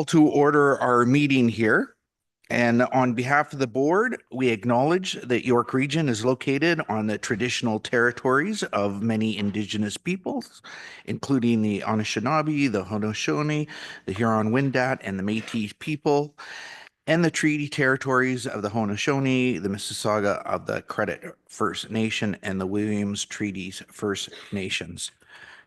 To order our meeting here. And on behalf of the board, we acknowledge that York Region is located on the traditional territories of many Indigenous peoples, including the Anishinaabe, the Haudenosaunee, the Huron-Wendat, and the Métis people, and the treaty territories of the Haudenosaunee, the Mississauga of the Credit First Nation, and the Williams Treaties First Nations.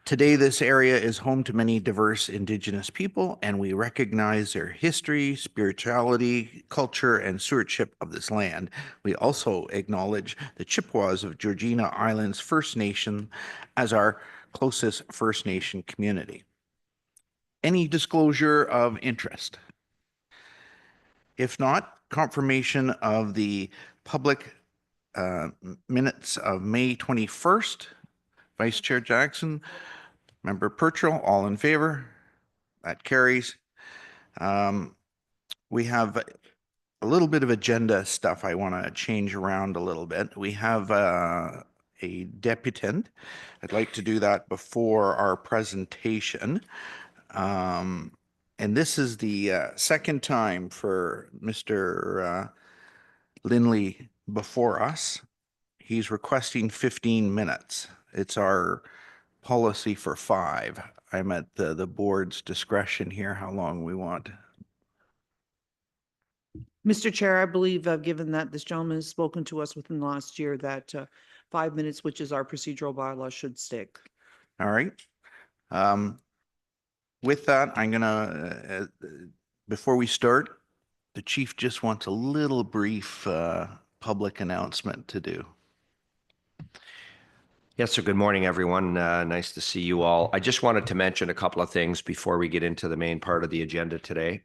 Today, this area is home to many diverse Indigenous people, and we recognize their history, spirituality, culture, and stewardship of this land. We also acknowledge the Chippewas of Georgina Islands First Nation as our closest First Nation community. Any disclosure of interest? If not, confirmation of the public minutes of May 21st. Vice Chair Jackson, Member Purchell, all in favor? That carries. We have a little bit of agenda stuff I want to change around a little bit. We have a deputant. I'd like to do that before our presentation. And this is the second time for Mr. Lindley before us. He's requesting 15 minutes. It's our policy for 5. I'm at the board's discretion here, how long we want. Mr. Chair, I believe, given that this gentleman has spoken to us within the last year, that 5 minutes, which is our procedural bylaw, should stick. All right. With that, I'm gonna, before we start, the chief just wants a little brief public announcement to do. Yes, sir. Good morning, everyone. Nice to see you all. I just wanted to mention a couple of things before we get into the main part of the agenda today.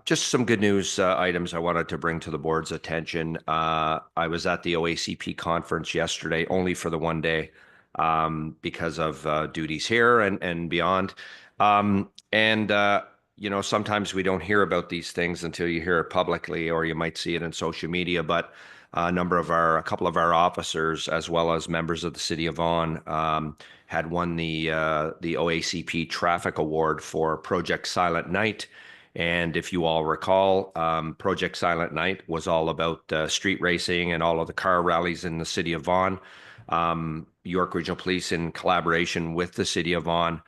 Just some good news items I wanted to bring to the board's attention. I was at the OACP conference yesterday, only for the one day because of duties here and beyond. You know, sometimes we don't hear about these things until you hear it publicly, or you might see it in social media, but a couple of our officers, as well as members of the City of Vaughan, had won the OACP Traffic Award for Project Silent Night. And if you all recall, Project Silent Night was all about street racing and all of the car rallies in the City of Vaughan. York Regional Police, in collaboration with the City of Vaughan,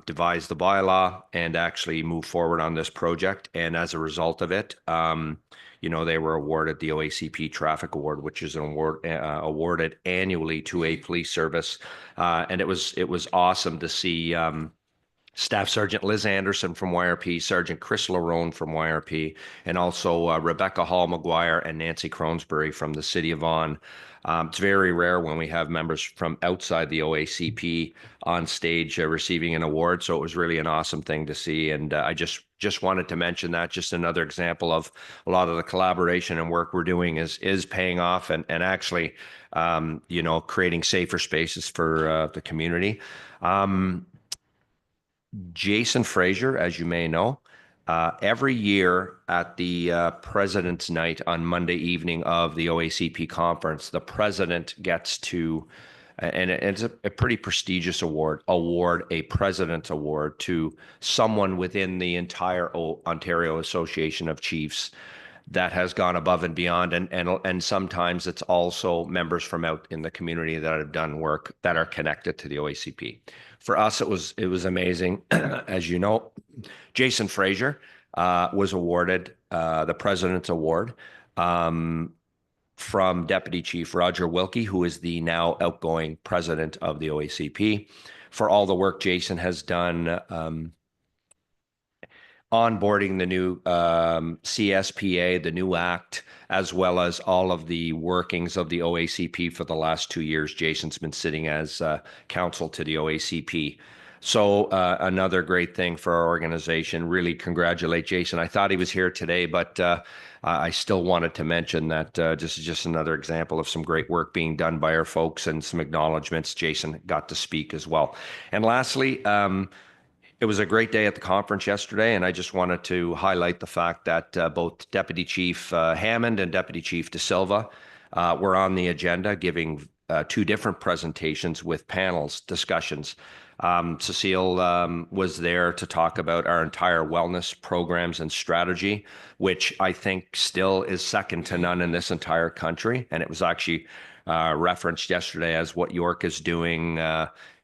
devised the bylaw and actually moved forward on this project. And as a result of it, you know, they were awarded the OACP Traffic Award, which is an award awarded annually to a police service. And it was awesome to see Staff Sergeant Liz Anderson from YRP, Sergeant Chris Larone from YRP, and also Rebecca Hall McGuire and Nancy Cronsbury from the City of Vaughan. It's very rare when we have members from outside the OACP on stage receiving an award, so it was really an awesome thing to see. And I just wanted to mention that, just another example of a lot of the collaboration and work we're doing is paying off and actually, you know, creating safer spaces for the community. Jason Fraser, as you may know, every year at the President's Night on Monday evening of the OACP conference, the president gets to, and it's a pretty prestigious award, a President's Award to someone within the entire Ontario Association of Chiefs that has gone above and beyond. And sometimes it's also members from out in the community that have done work that are connected to the OACP. For us, it was amazing. As you know, Jason Fraser was awarded the President's Award from Deputy Chief Roger Wilkie, who is the now outgoing president of the OACP, for all the work Jason has done onboarding the new CSPA, the new act, as well as all of the workings of the OACP for the last 2 years. Jason's been sitting as counsel to the OACP. So another great thing for our organization. Really congratulate Jason. I thought he was here today, but I still wanted to mention that just another example of some great work being done by our folks and some acknowledgements. Jason got to speak as well. And lastly, it was a great day at the conference yesterday, and I just wanted to highlight the fact that both Deputy Chief Hammond and Deputy Chief De Silva were on the agenda, giving 2 different presentations with panels, discussions. Cecile was there to talk about our entire wellness programs and strategy, which I think still is second to none in this entire country. And it was actually referenced yesterday as what York is doing.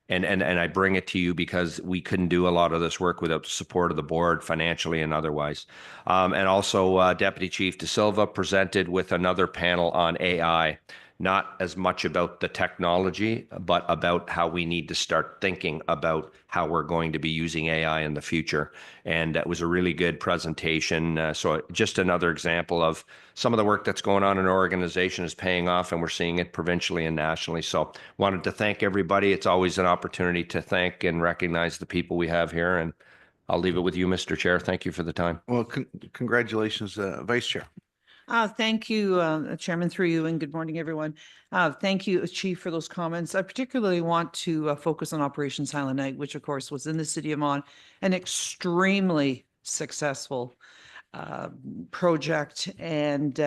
And I bring it to you because we couldn't do a lot of this work without the support of the board financially and otherwise. And also Deputy Chief De Silva presented with another panel on AI, not as much about the technology, but about how we need to start thinking about how we're going to be using AI in the future. And that was a really good presentation. So just another example of some of the work that's going on in our organization is paying off, and we're seeing it provincially and nationally. So wanted to thank everybody. It's always an opportunity to thank and recognize the people we have here. And I'll leave it with you, Mr. Chair. Thank you for the time. Well, congratulations, Vice Chair. Thank you, Chairman, through you, and good morning, everyone. Thank you, Chief, for those comments. I particularly want to focus on Operation Silent Night, which of course was in the city of Vaughan, an extremely successful project, and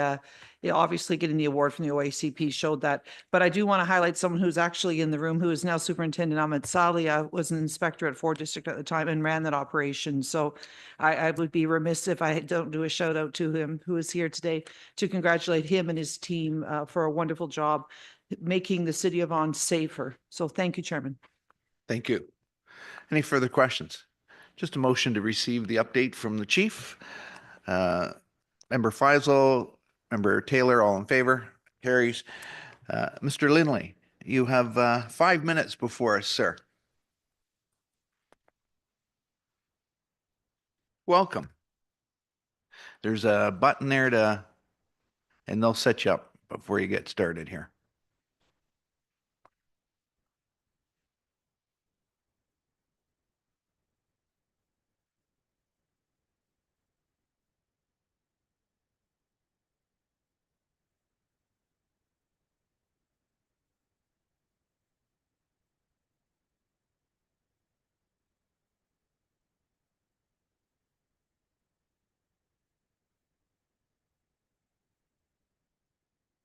obviously getting the award from the OACP showed that. But I do want to highlight someone who's actually in the room, who is now Superintendent Ahmed Salia, was an inspector at Ford District at the time and ran that operation. So I would be remiss if I don't do a shout out to him, who is here today, to congratulate him and his team for a wonderful job making the city of Vaughan safer. So thank you, Chairman. Thank you. Any further questions? Just a motion to receive the update from the chief. Member Faisal, Member Taylor, all in favor? Carries. Mr. Lindley, you have 5 minutes before us, sir. Welcome. There's a button there and they'll set you up before you get started here.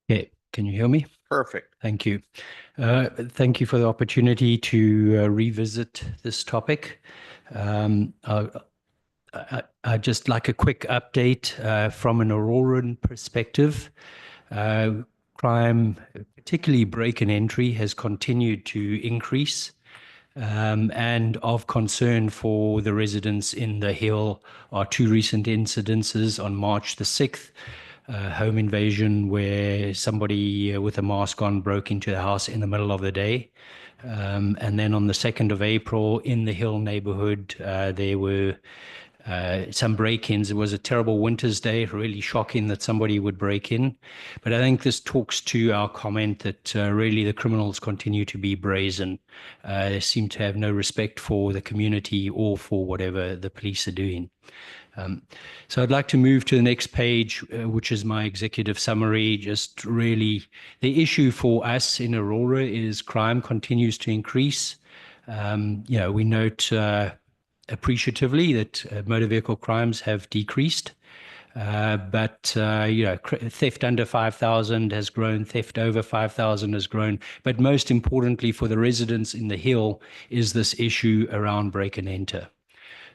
Okay, can you hear me? Perfect. Thank you. Thank you for the opportunity to revisit this topic. I'd just like a quick update from an Auroran perspective. Crime, particularly break and entry, has continued to increase. And of concern for the residents in the Hill are two recent incidences on March the 6th. Home invasion where somebody with a mask on broke into the house in the middle of the day. And then on the 2nd of April in the Hill neighborhood, there were some break-ins. It was a terrible winter's day, really shocking that somebody would break in. But I think this talks to our comment that really the criminals continue to be brazen. They seem to have no respect for the community or for whatever the police are doing. So I'd like to move to the next page, which is my executive summary. Just really the issue for us in Aurora is crime continues to increase. We note appreciatively that motor vehicle crimes have decreased. But theft under 5,000 has grown, theft over 5,000 has grown. But most importantly for the residents in the Hill is this issue around break and enter.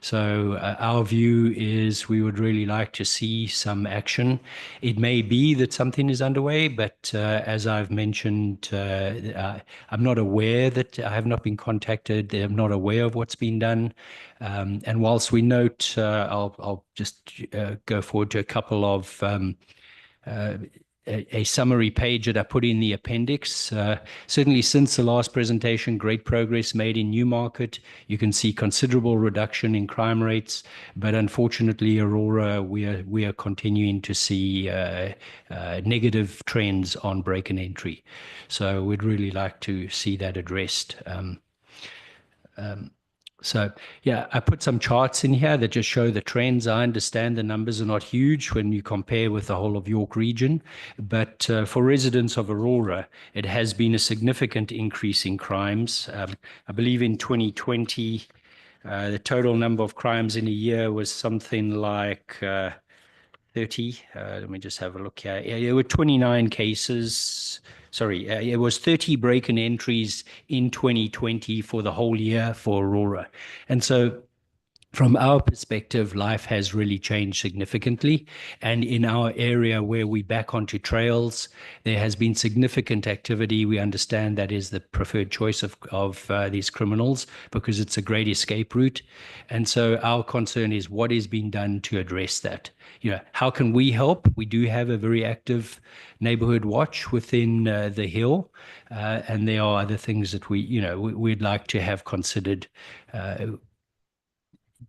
So our view is we would really like to see some action. It may be that something is underway, but as I've mentioned, I'm not aware that I have not been contacted. I'm not aware of what's been done. And whilst we note, I'll just go forward to a couple of a summary page that I put in the appendix. Certainly since the last presentation, great progress made in Newmarket. You can see considerable reduction in crime rates, but unfortunately, Aurora, we are continuing to see negative trends on break and entry. So we'd really like to see that addressed. So yeah, I put some charts in here that just show the trends. I understand the numbers are not huge when you compare with the whole of York region, but for residents of Aurora, it has been a significant increase in crimes. I believe in 2020, the total number of crimes in a year was something like 30. Let me just have a look here. Yeah, there were 29 cases. Sorry, it was 30 break-in entries in 2020 for the whole year for Aurora. And so from our perspective, life has really changed significantly. And in our area where we back onto trails, there has been significant activity. We understand that is the preferred choice of these criminals because it's a great escape route. And so our concern is what is being done to address that. You know, how can we help? We do have a very active neighborhood watch within the Hill, and there are other things that we'd like to have considered.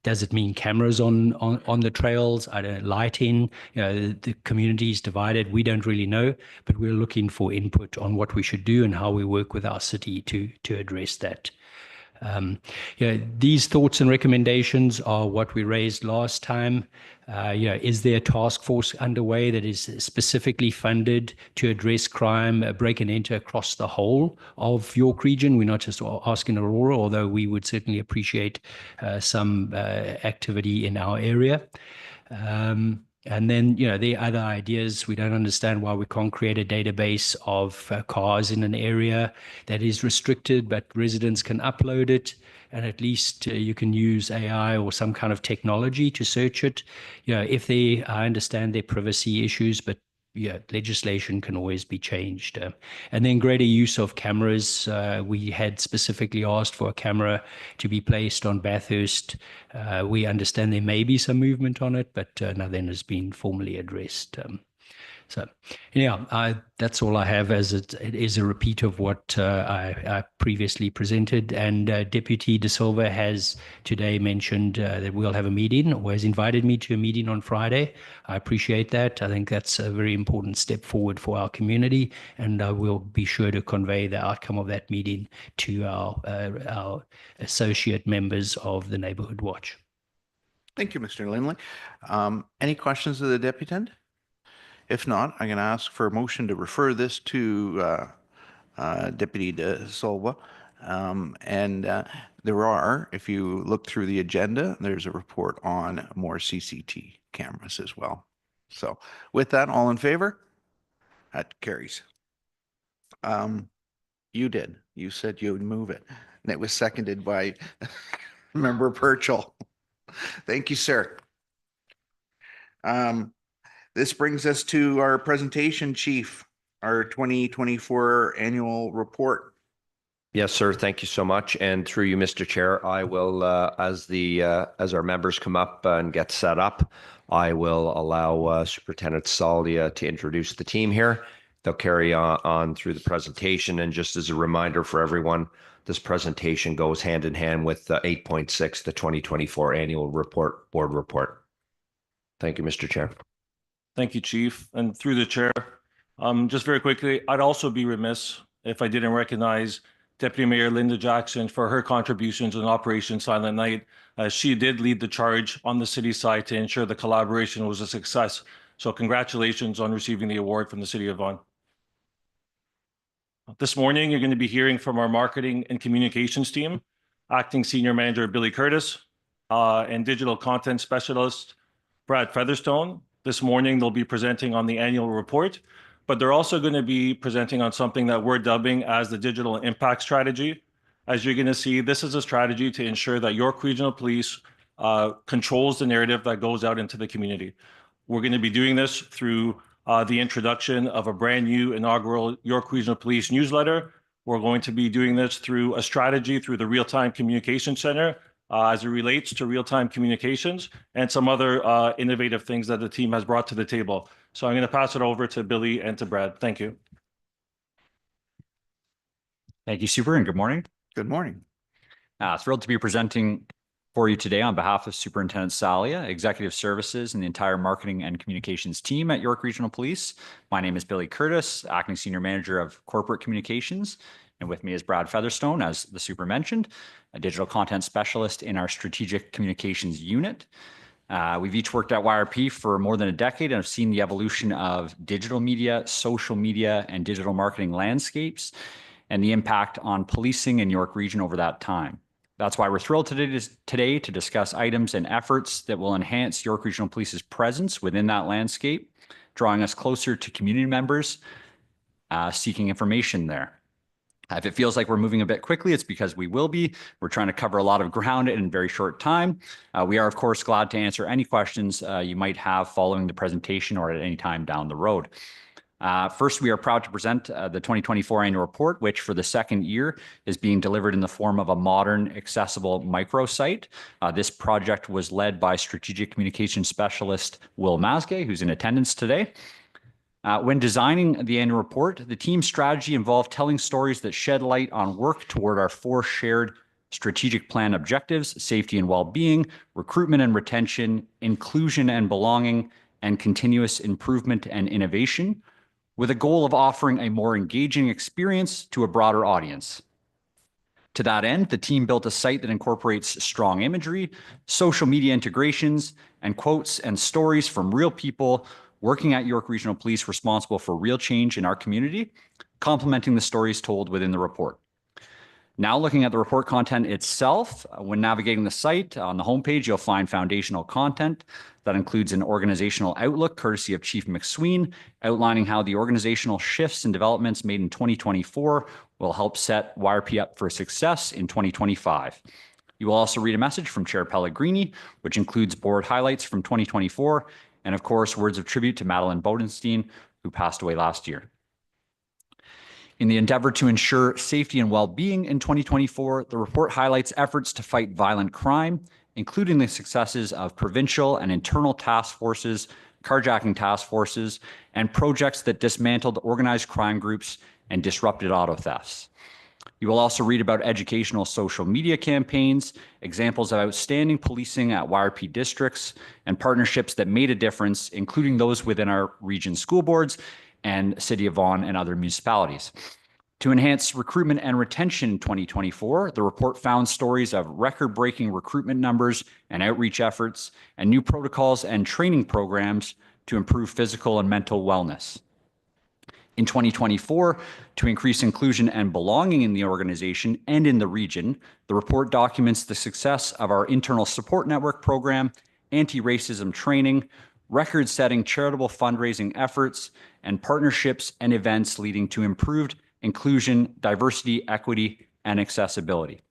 Does it mean cameras on the trails? I don't know, lighting. You know, the community is divided. We don't really know, but we're looking for input on what we should do and how we work with our city to address that. These thoughts and recommendations are what we raised last time. Is there a task force underway that is specifically funded to address crime, break and enter across the whole of York Region? We're not just asking Aurora, although we would certainly appreciate some activity in our area. And then, there are other ideas. We don't understand why we can't create a database of cars in an area that is restricted, but residents can upload it. And at least you can use AI or some kind of technology to search it. I understand their privacy issues, but legislation can always be changed. And then greater use of cameras. We had specifically asked for a camera to be placed on Bathurst. We understand there may be some movement on it, but nothing has been formally addressed. That's all I have, as it is a repeat of what I previously presented. And Deputy De Silva has today mentioned that we'll have a meeting, or has invited me to a meeting on Friday. I appreciate that. I think that's a very important step forward for our community, and I will be sure to convey the outcome of that meeting to our associate members of the Neighborhood Watch. Thank you, Mr. Lindley. Any questions of the deputant? If not, I'm going to ask for a motion to refer this to Deputy De Silva. There are, if you look through the agenda, there's a report on more CCT cameras as well. So with that, all in favor? That carries. You did. You said you would move it. And it was seconded by Member Purchell. Thank you, sir. This brings us to our presentation, Chief, our 2024 annual report. Yes, sir. Thank you so much. And through you, Mr. Chair, I will, as our members come up and get set up, I will allow Superintendent Salia to introduce the team here. They'll carry on through the presentation. And just as a reminder for everyone, this presentation goes hand in hand with 8.6, the 2024 annual report, board report. Thank you, Mr. Chair. Thank you, Chief. And through the chair, just very quickly, I'd also be remiss if I didn't recognize Deputy Mayor Linda Jackson for her contributions in Operation Silent Night. She did lead the charge on the city side to ensure the collaboration was a success. So congratulations on receiving the award from the City of Vaughan. This morning, you're going to be hearing from our marketing and communications team, Acting Senior Manager Billy Curtis, and Digital Content Specialist Brad Featherstone. This morning, they'll be presenting on the annual report, but they're also going to be presenting on something that we're dubbing as the Digital Impact Strategy. As you're going to see, this is a strategy to ensure that York Regional Police controls the narrative that goes out into the community. We're going to be doing this through the introduction of a brand new inaugural York Regional Police newsletter. We're going to be doing this through a strategy through the Real-Time Communication Center, as it relates to real-time communications and some other innovative things that the team has brought to the table. So I'm going to pass it over to Billy and to Brad. Thank you. Thank you, Super, and good morning. Good morning. Thrilled to be presenting for you today on behalf of Superintendent Salia, Executive Services, and the entire marketing and communications team at York Regional Police. My name is Billy Curtis, Acting Senior Manager of Corporate Communications. And with me is Brad Featherstone, as the Super mentioned, a digital content specialist in our strategic communications unit. We've each worked at YRP for more than a decade and have seen the evolution of digital media, social media, and digital marketing landscapes and the impact on policing in York Region over that time. That's why we're thrilled today to discuss items and efforts that will enhance York Regional Police's presence within that landscape, drawing us closer to community members seeking information there. If it feels like we're moving a bit quickly, it's because we will be. We're trying to cover a lot of ground in a very short time. We are, of course, glad to answer any questions you might have following the presentation or at any time down the road. First, we are proud to present the 2024 annual report, which for the second year is being delivered in the form of a modern, accessible microsite. This project was led by strategic communication specialist Will Masgay, who's in attendance today. When designing the annual report, the team's strategy involved telling stories that shed light on work toward our 4 shared strategic plan objectives: safety and well-being, recruitment and retention, inclusion and belonging, and continuous improvement and innovation, with a goal of offering a more engaging experience to a broader audience. To that end, the team built a site that incorporates strong imagery, social media integrations, and quotes and stories from real people working at York Regional Police responsible for real change in our community, complementing the stories told within the report. Now looking at the report content itself, when navigating the site, on the homepage, you'll find foundational content that includes an organizational outlook courtesy of Chief McSween, outlining how the organizational shifts and developments made in 2024 will help set YRP up for success in 2025. You will also read a message from Chair Pellegrini, which includes board highlights from 2024, and of course, words of tribute to Madeline Bodenstein, who passed away last year. In the endeavor to ensure safety and well-being in 2024, the report highlights efforts to fight violent crime, including the successes of provincial and internal task forces, carjacking task forces, and projects that dismantled organized crime groups and disrupted auto thefts. You will also read about educational social media campaigns, examples of outstanding policing at YRP districts, and partnerships that made a difference, including those within our region school boards and City of Vaughan and other municipalities. To enhance recruitment and retention in 2024, the report found stories of record-breaking recruitment numbers and outreach efforts, and new protocols and training programs to improve physical and mental wellness. In 2024, to increase inclusion and belonging in the organization and in the region, the report documents the success of our internal support network program, anti-racism training, record-setting charitable fundraising efforts, and partnerships and events leading to improved inclusion, diversity, equity, and accessibility.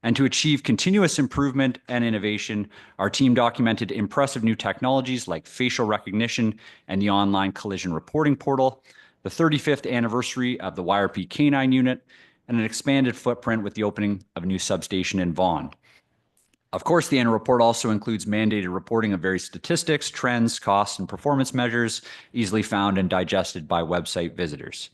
And to achieve continuous improvement and innovation, our team documented impressive new technologies like facial recognition and the online collision reporting portal, the 35th anniversary of the YRP K9 unit, and an expanded footprint with the opening of a new substation in Vaughan. Of course, the annual report also includes mandated reporting of various statistics, trends, costs, and performance measures, easily found and digested by website visitors.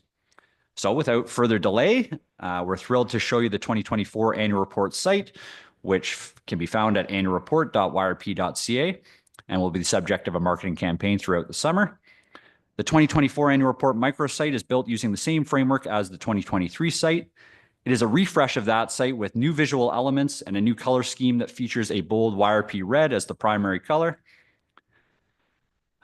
So without further delay, we're thrilled to show you the 2024 annual report site, which can be found at annualreport.yrp.ca and will be the subject of a marketing campaign throughout the summer. The 2024 annual report microsite is built using the same framework as the 2023 site. It is a refresh of that site with new visual elements and a new color scheme that features a bold YRP red as the primary color,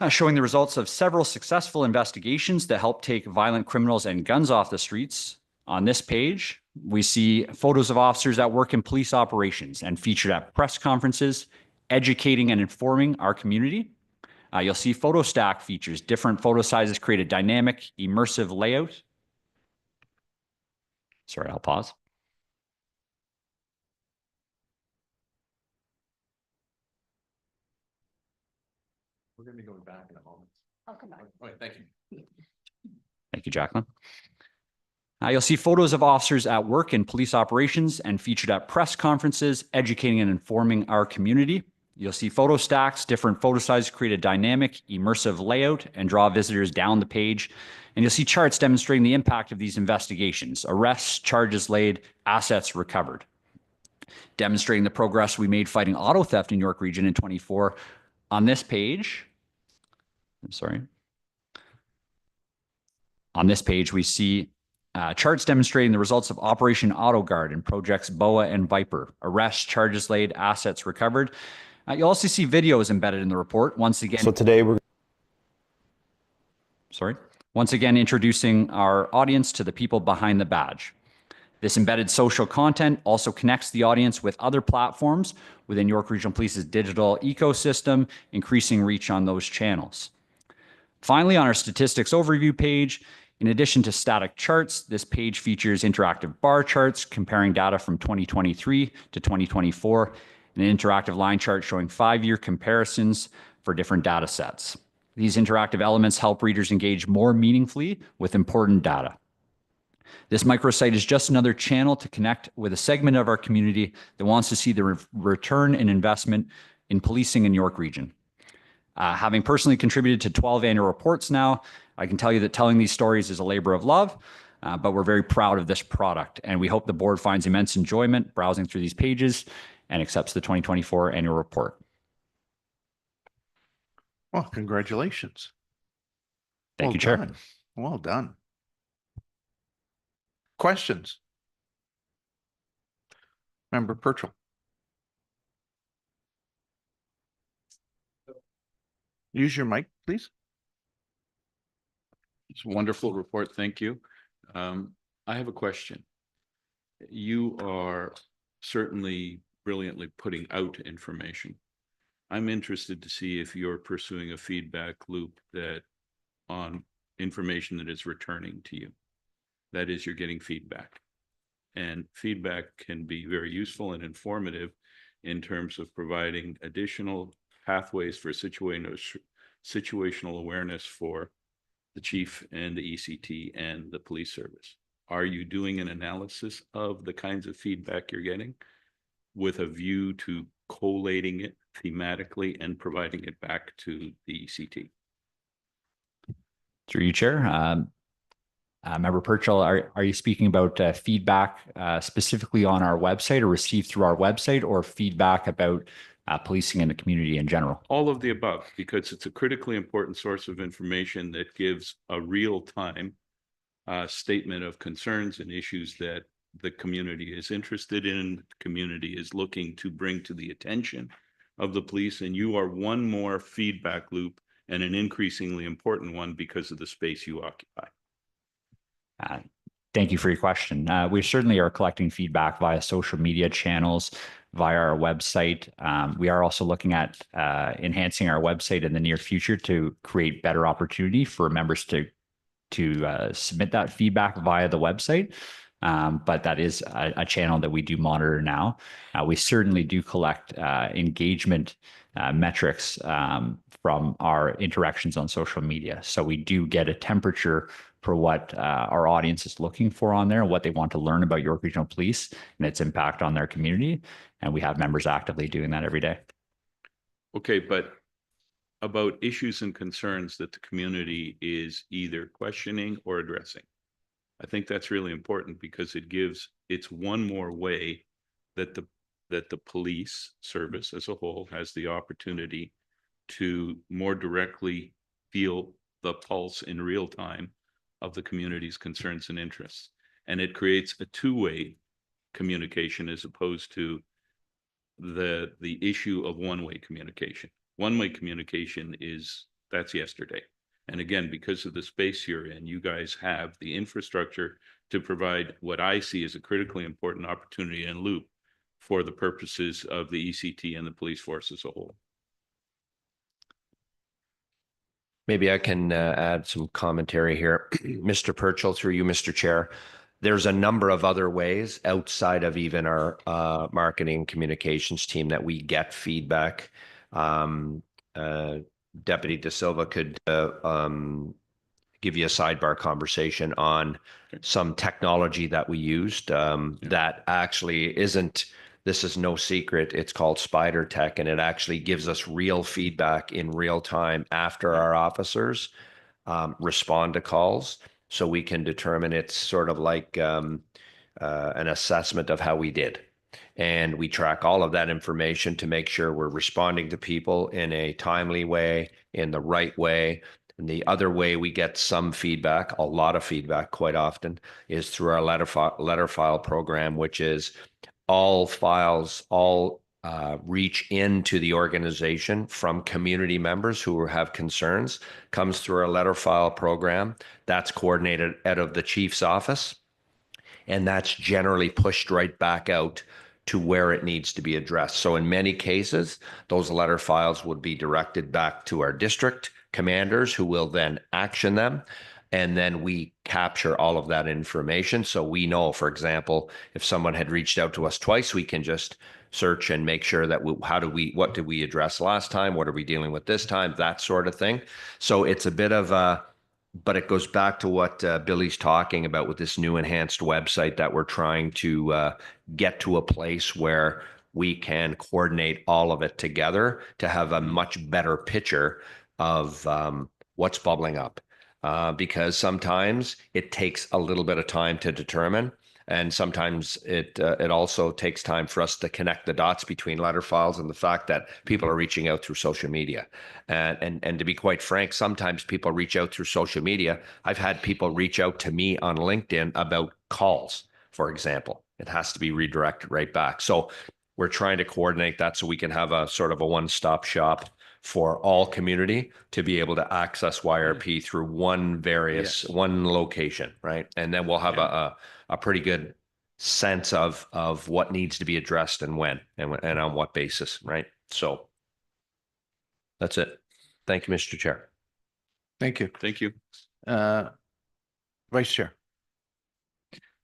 showing the results of several successful investigations that help take violent criminals and guns off the streets. On this page, we see photos of officers that work in police operations and featured at press conferences, educating and informing our community. You'll see photo stack features. Different photo sizes create a dynamic, immersive layout. Sorry, I'll pause. We're going to be going back in a moment. I'll come back. All right, thank you. Thank you, Jacqueline. You'll see photos of officers at work in police operations and featured at press conferences, educating and informing our community. You'll see photo stacks. Different photo sizes create a dynamic, immersive layout and draw visitors down the page. And you'll see charts demonstrating the impact of these investigations: arrests, charges laid, assets recovered. Demonstrating the progress we made fighting auto theft in York Region in 24. On this page, we see charts demonstrating the results of Operation Auto Guard and projects BOA and Viper: arrests, charges laid, assets recovered. You'll also see videos embedded in the report. Once again, introducing our audience to the people behind the badge. This embedded social content also connects the audience with other platforms within York Regional Police's digital ecosystem, increasing reach on those channels. Finally, on our statistics overview page, in addition to static charts, this page features interactive bar charts comparing data from 2023 to 2024, and an interactive line chart showing 5-year comparisons for different data sets. These interactive elements help readers engage more meaningfully with important data. This microsite is just another channel to connect with a segment of our community that wants to see the return and investment in policing in York Region. Having personally contributed to 12 annual reports now, I can tell you that telling these stories is a labor of love, but we're very proud of this product, and we hope the board finds immense enjoyment browsing through these pages and accepts the 2024 annual report. Well, congratulations. Thank Well you, Chair. done. Well done. Questions? Member Purcell. Use your mic, please. It's a wonderful report. Thank you. I have a question. You are certainly brilliantly putting out information. I'm interested to see if you're pursuing a feedback loop that on information that is returning to you. That is, you're getting feedback. And feedback can be very useful and informative in terms of providing additional pathways for situational awareness for the chief and the ECT and the police service. Are you doing an analysis of the kinds of feedback you're getting with a view to collating it thematically and providing it back to the ECT? Through you, Chair. Member Purcell, are you speaking about feedback specifically on our website or received through our website, or feedback about policing in the community in general? All of the above, because it's a critically important source of information that gives a real-time statement of concerns and issues that the community is interested in, the community is looking to bring to the attention of the police, and you are one more feedback loop, and an increasingly important one because of the space you occupy. Thank you for your question. We certainly are collecting feedback via social media channels, via our website. We are also looking at enhancing our website in the near future to create better opportunity for members to submit that feedback via the website. But that is a channel that we do monitor now. We certainly do collect engagement metrics from our interactions on social media. So we do get a temperature for what our audience is looking for on there, what they want to learn about York Regional Police and its impact on their community. And we have members actively doing that every day. Okay, but about issues and concerns that the community is either questioning or addressing. I think that's really important because it's one more way that the police service as a whole has the opportunity to more directly feel the pulse in real time of the community's concerns and interests. And it creates a two-way communication as opposed to the issue of one-way communication. One-way communication that's yesterday. And again, because of the space you're in, you guys have the infrastructure to provide what I see as a critically important opportunity and loop for the purposes of the ECT and the police force as a whole. Maybe I can add some commentary here. Mr. Purcell, through you, Mr. Chair, there's a number of other ways outside of even our marketing communications team that we get feedback. Deputy De Silva could give you a sidebar conversation on some technology that we used that actually isn't, this is no secret, it's called Spider Tech, and it actually gives us real feedback in real time after our officers respond to calls. So we can determine, it's sort of like an assessment of how we did. And we track all of that information to make sure we're responding to people in a timely way, in the right way. And the other way we get some feedback, a lot of feedback quite often, is through our letter file program, which is all files, reach into the organization from community members who have concerns, comes through our letter file program. That's coordinated out of the chief's office. and that's generally pushed right back out to where it needs to be addressed. So in many cases, those letter files would be directed back to our district commanders who will then action them. And then we capture all of that information. So we know, for example, if someone had reached out to us twice, we can just search and make sure that what did we address last time? What are we dealing with this time? That sort of thing. So it's a bit of but it goes back to what Billy's talking about with this new enhanced website that we're trying to get to a place where we can coordinate all of it together to have a much better picture of what's bubbling up. Because sometimes it takes a little bit of time to determine. And sometimes it also takes time for us to connect the dots between letter files and the fact that people are reaching out through social media. And to be quite frank, sometimes people reach out through social media. I've had people reach out to me on LinkedIn about calls, for example. It has to be redirected right back. So we're trying to coordinate that so we can have a sort of a one-stop shop for all community to be able to access YRP through one location, right? And then we'll have a pretty good sense of what needs to be addressed and when and on what basis, right? So that's it. Thank you, Mr. Chair. Thank you. Thank you. Vice Chair.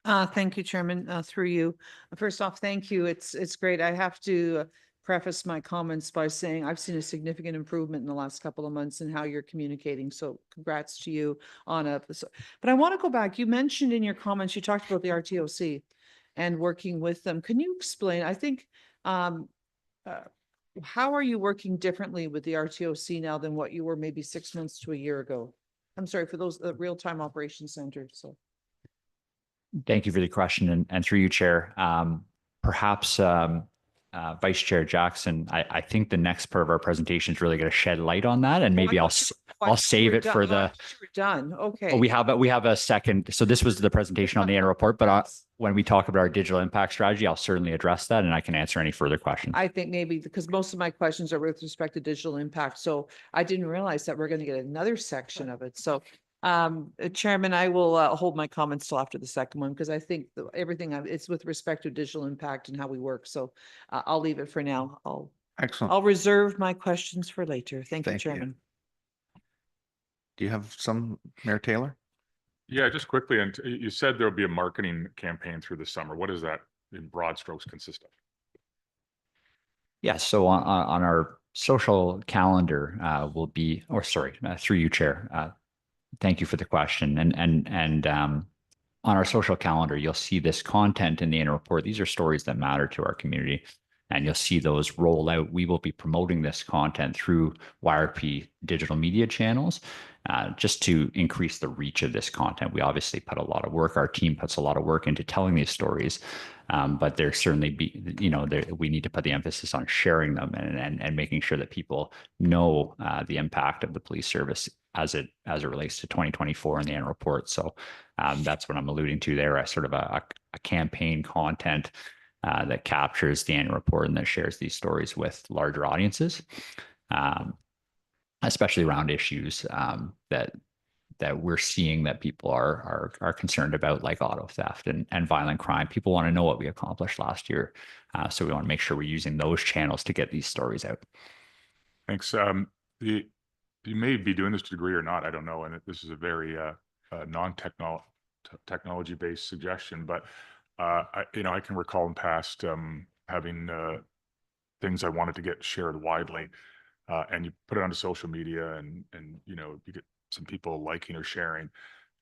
Thank you, Chairman, through you. First off, thank you. It's great. I have to preface my comments by saying I've seen a significant improvement in the last couple of months in how you're communicating. So congrats to you on but I want to go back. You mentioned in your comments, you talked about the RTOC and working with them. Can you explain? I think, how are you working differently with the RTOC now than what you were maybe 6 months to a year ago? I'm sorry, for those real-time operations center. So. Thank you for the question, and through you, Chair. Perhaps Vice Chair Jackson, I think the next part of our presentation is really going to shed light on that, and maybe I'll save it for the. We're done. Okay. Oh, we have a second. So this was the presentation on the annual report, but when we talk about our digital impact strategy, I'll certainly address that, and I can answer any further questions. I think maybe because most of my questions are with respect to digital impact, so I didn't realize that we're going to get another section of it. So. Chairman, I will hold my comments till after the second one because I think everything it's with respect to digital impact and how we work. So I'll leave it for now. Excellent. I'll reserve my questions for later. Thank you, Thank you. Chairman. Do you have some, Mayor Taylor? Yeah, just quickly, and you said there'll be a marketing campaign through the summer. What does that in broad strokes consist of? Yeah, so on our social calendar will be, through you, Chair. Thank you for the question. And on our social calendar, you'll see this content in the annual report. These are stories that matter to our community, and you'll see those roll out. We will be promoting this content through YRP digital media channels, just to increase the reach of this content. We obviously put a lot of work. Our team puts a lot of work into telling these stories, but there certainly we need to put the emphasis on sharing them and making sure that people know the impact of the police service as it relates to 2024 in the annual report. So that's what I'm alluding to there, as sort of a campaign content that captures the annual report and that shares these stories with larger audiences, especially around issues that we're seeing that people are concerned about, like auto theft and violent crime. People want to know what we accomplished last year. So we want to make sure we're using those channels to get these stories out. Thanks. You may be doing this to a degree or not, I don't know. And this is a very non-technology based suggestion, but I can recall in past having things I wanted to get shared widely, and you put it onto social media, and you get some people liking or sharing,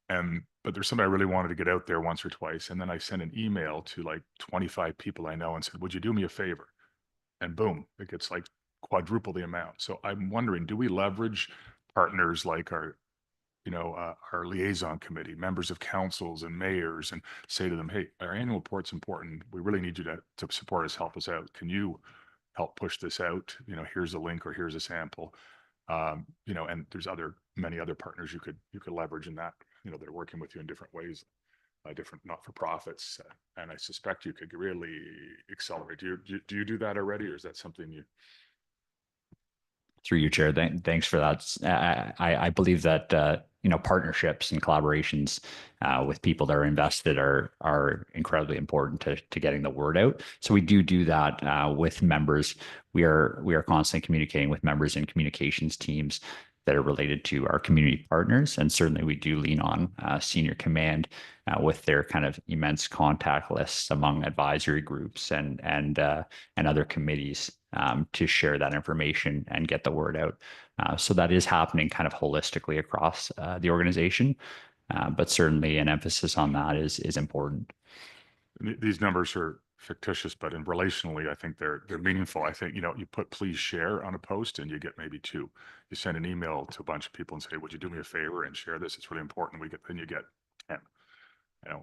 but there's something I really wanted to get out there once or twice, and then I sent an email to like 25 people I know and said, "Would you do me a favor?" And boom, it gets like quadruple the amount. So I'm wondering, do we leverage partners like our liaison committee, members of councils and mayors, and say to them, "Hey, our annual report's important. We really need you to support us, help us out. Can you help push this out? Here's a link or here's a sample." And there's many other partners you could leverage in that, they're working with you in different ways, different not-for-profits. And I suspect you could really accelerate. Do you do that already, or is that something you? Through you, Chair. Thanks for that. I believe that partnerships and collaborations with people that are invested are incredibly important to getting the word out. So we do that with members. We are constantly communicating with members in communications teams that are related to our community partners, and certainly we do lean on senior command with their kind of immense contact lists among advisory groups and other committees to share that information and get the word out. So that is happening kind of holistically across the organization, but certainly an emphasis on that is important. These numbers are fictitious, but in relationally, I think they're meaningful. I think, you put please share on a post and you get maybe 2. You send an email to a bunch of people and say, would you do me a favor and share this? It's really important. Then you get 10,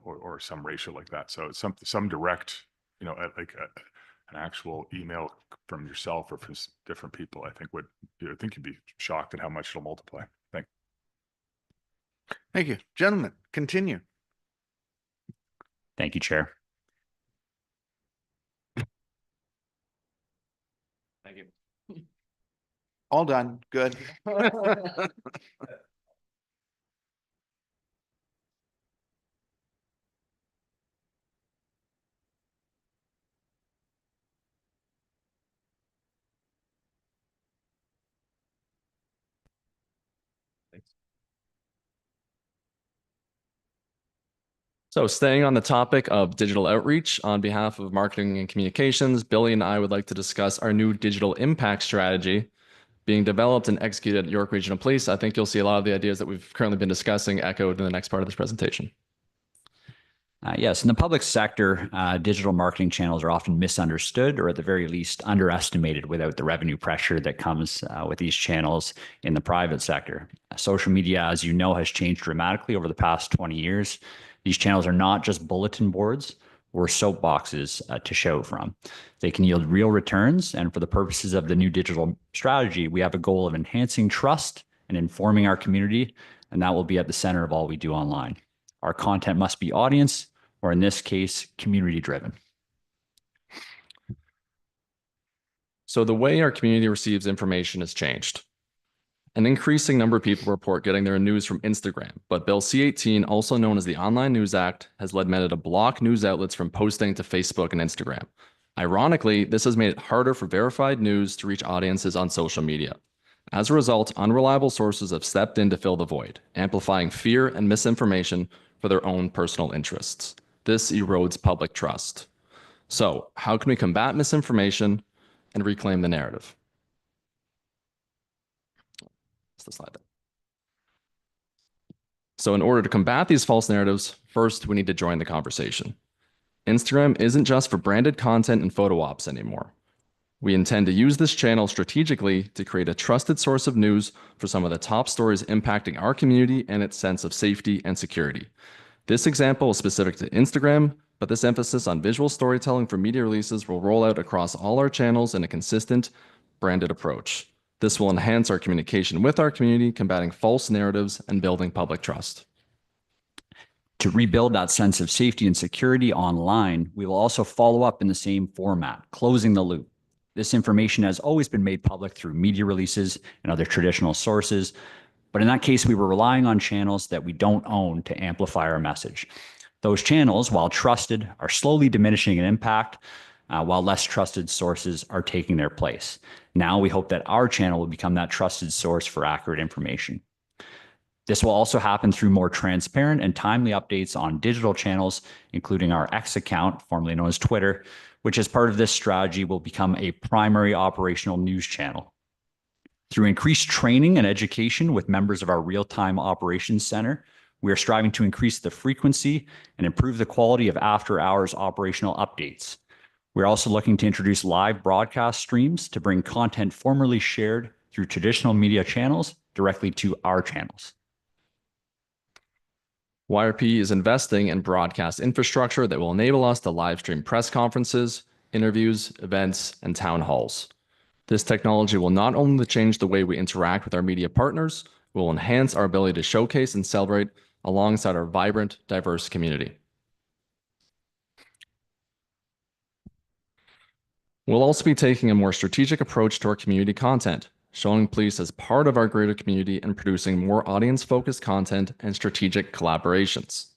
or some ratio like that. So it's some direct, like an actual email from yourself or from different people, I think you'd be shocked at how much it'll multiply. Thank you. Gentlemen, continue. Thank you, Chair. Thank you. All done. Good. So staying on the topic of digital outreach, on behalf of marketing and communications, Billy and I would like to discuss our new digital impact strategy being developed and executed at York Regional Police. I think you'll see a lot of the ideas that we've currently been discussing echoed in the next part of this presentation. Yes, in the public sector, digital marketing channels are often misunderstood or at the very least underestimated without the revenue pressure that comes with these channels in the private sector. Social media, as you know, has changed dramatically over the past 20 years. These channels are not just bulletin boards or soapboxes to shout from. They can yield real returns. And for the purposes of the new digital strategy, we have a goal of enhancing trust and informing our community, and that will be at the center of all we do online. Our content must be audience, or in this case, community driven. So the way our community receives information has changed. An increasing number of people report getting their news from Instagram, but Bill C-18, also known as the Online News Act, has led Meta to block news outlets from posting to Facebook and Instagram. Ironically, this has made it harder for verified news to reach audiences on social media. As a result, unreliable sources have stepped in to fill the void, amplifying fear and misinformation for their own personal interests. This erodes public trust. So, how can we combat misinformation and reclaim the narrative? The slide there. So in order to combat these false narratives, first we need to join the conversation. Instagram isn't just for branded content and photo ops anymore. We intend to use this channel strategically to create a trusted source of news for some of the top stories impacting our community and its sense of safety and security. This example is specific to Instagram, but this emphasis on visual storytelling for media releases will roll out across all our channels in a consistent, branded approach. This will enhance our communication with our community, combating false narratives and building public trust. To rebuild that sense of safety and security online, we will also follow up in the same format, closing the loop. This information has always been made public through media releases and other traditional sources, but in that case, we were relying on channels that we don't own to amplify our message. Those channels, while trusted, are slowly diminishing in impact, while less trusted sources are taking their place. Now we hope that our channel will become that trusted source for accurate information. This will also happen through more transparent and timely updates on digital channels, including our X account, formerly known as Twitter, which as part of this strategy will become a primary operational news channel. Through increased training and education with members of our real-time operations center, we are striving to increase the frequency and improve the quality of after-hours operational updates. We're also looking to introduce live broadcast streams to bring content formerly shared through traditional media channels directly to our channels. YRP is investing in broadcast infrastructure that will enable us to live stream press conferences, interviews, events, and town halls. This technology will not only change the way we interact with our media partners, it will enhance our ability to showcase and celebrate alongside our vibrant, diverse community. We'll also be taking a more strategic approach to our community content, showing police as part of our greater community and producing more audience-focused content and strategic collaborations.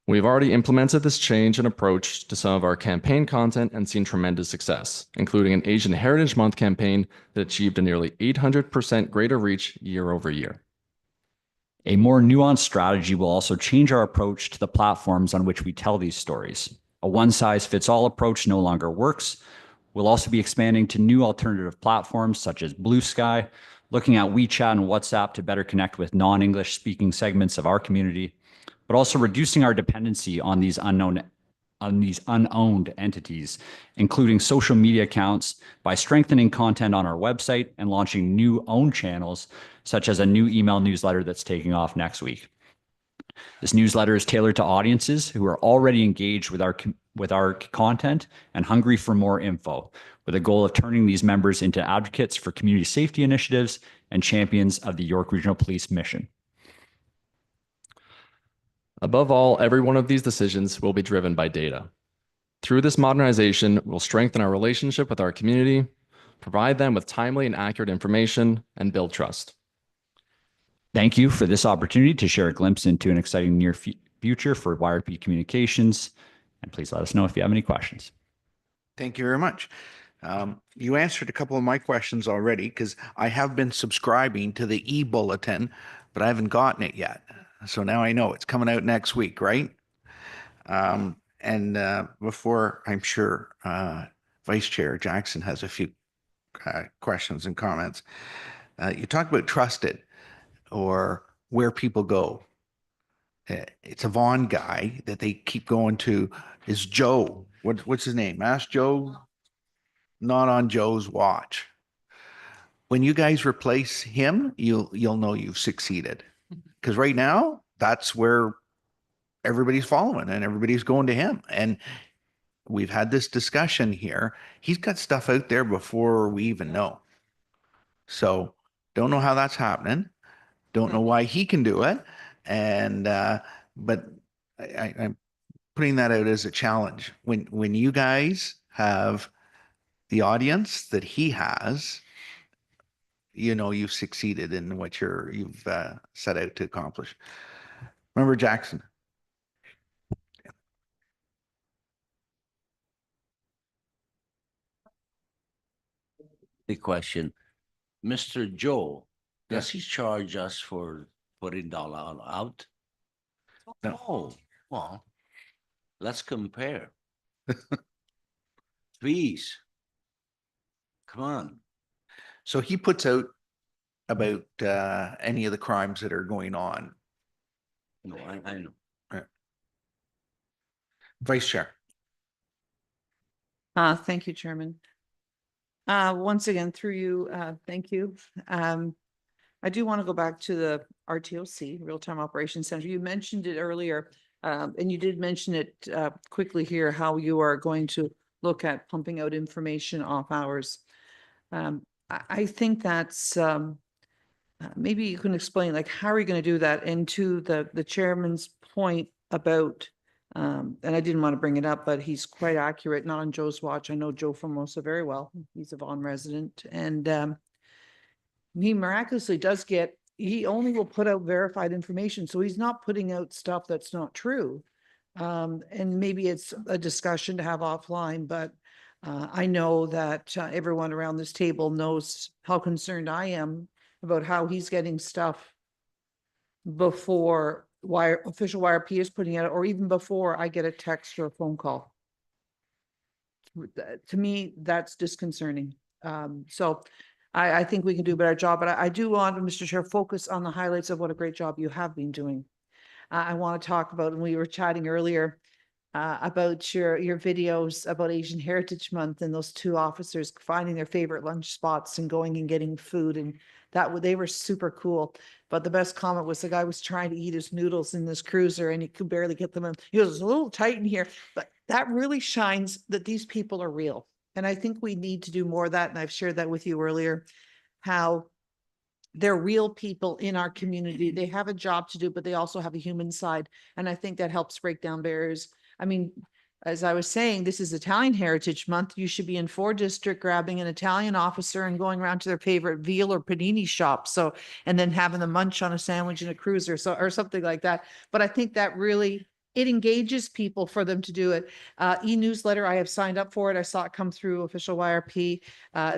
We've already implemented this change and approach to some of our campaign content and seen tremendous success, including an Asian Heritage Month campaign that achieved a nearly 800% greater reach year over year. A more nuanced strategy will also change our approach to the platforms on which we tell these stories. A one-size-fits-all approach no longer works. We'll also be expanding to new alternative platforms such as Blue Sky, looking at WeChat and WhatsApp to better connect with non-English speaking segments of our community, but also reducing our dependency on these unowned entities, including social media accounts, by strengthening content on our website and launching new owned channels, such as a new email newsletter that's taking off next week. This newsletter is tailored to audiences who are already engaged with our content and hungry for more info, with a goal of turning these members into advocates for community safety initiatives and champions of the York Regional Police mission. Above all, every one of these decisions will be driven by data. Through this modernization, we'll strengthen our relationship with our community, provide them with timely and accurate information, and build trust. Thank you for this opportunity to share a glimpse into an exciting near future for YRP Communications. And please let us know if you have any questions. Thank you very much. You answered a couple of my questions already because I have been subscribing to the e-bulletin, but I haven't gotten it yet. So now I know it's coming out next week, right? Before, I'm sure Vice Chair Jackson has a few questions and comments. You talk about trusted or where people go. It's a Vaughan guy that they keep going to is Joe. What's his name? Ask Joe. Not on Joe's watch. When you guys replace him, you'll know you've succeeded. Because right now, that's where everybody's following and everybody's going to him. And we've had this discussion here. He's got stuff out there before we even know. So don't know how that's happening. Don't know why he can do it. And but I'm putting that out as a challenge. When you guys have the audience that he has, you know you've succeeded in what you've set out to accomplish. Remember Jackson. The question, Mr. Joe, does he charge us for putting dollar out? No. Oh, well, let's compare. Fees. Come on. So he puts out about any of the crimes that are going on. No, I know. Vice Chair. Thank you, Chairman. Once again, through you, thank you. I do want to go back to the RTOC, Real-Time Operations Center. You mentioned it earlier, and you did mention it quickly here, how you are going to look at pumping out information off hours. I think that's, maybe you can explain, like, how are you going to do that? And to the chairman's point about, and I didn't want to bring it up, but he's quite accurate, not on Joe's watch. I know Joe Formosa very well. He's a Vaughan resident. And he miraculously does he only will put out verified information. So he's not putting out stuff that's not true. And maybe it's a discussion to have offline, but I know that everyone around this table knows how concerned I am about how he's getting stuff before official YRP is putting it out, or even before I get a text or a phone call. To me, that's disconcerting. So I think we can do a better job, but I do want, Mr. Chair, focus on the highlights of what a great job you have been doing. I want to talk about, and we were chatting earlier about your videos about Asian Heritage Month and those two officers finding their favorite lunch spots and going and getting food, and they were super cool. But the best comment was the guy was trying to eat his noodles in this cruiser and he could barely get them in. He was a little tight in here, but that really shines that these people are real. And I think we need to do more of that. And I've shared that with you earlier, how they're real people in our community. They have a job to do, but they also have a human side. And I think that helps break down barriers. I mean, as I was saying, this is Italian Heritage Month. You should be in 4 District grabbing an Italian officer and going around to their favorite veal or panini shop. So, and then having the munch on a sandwich in a cruiser, so, or something like that. But I think that really, it engages people for them to do it. E-newsletter, I have signed up for it. I saw it come through official YRP.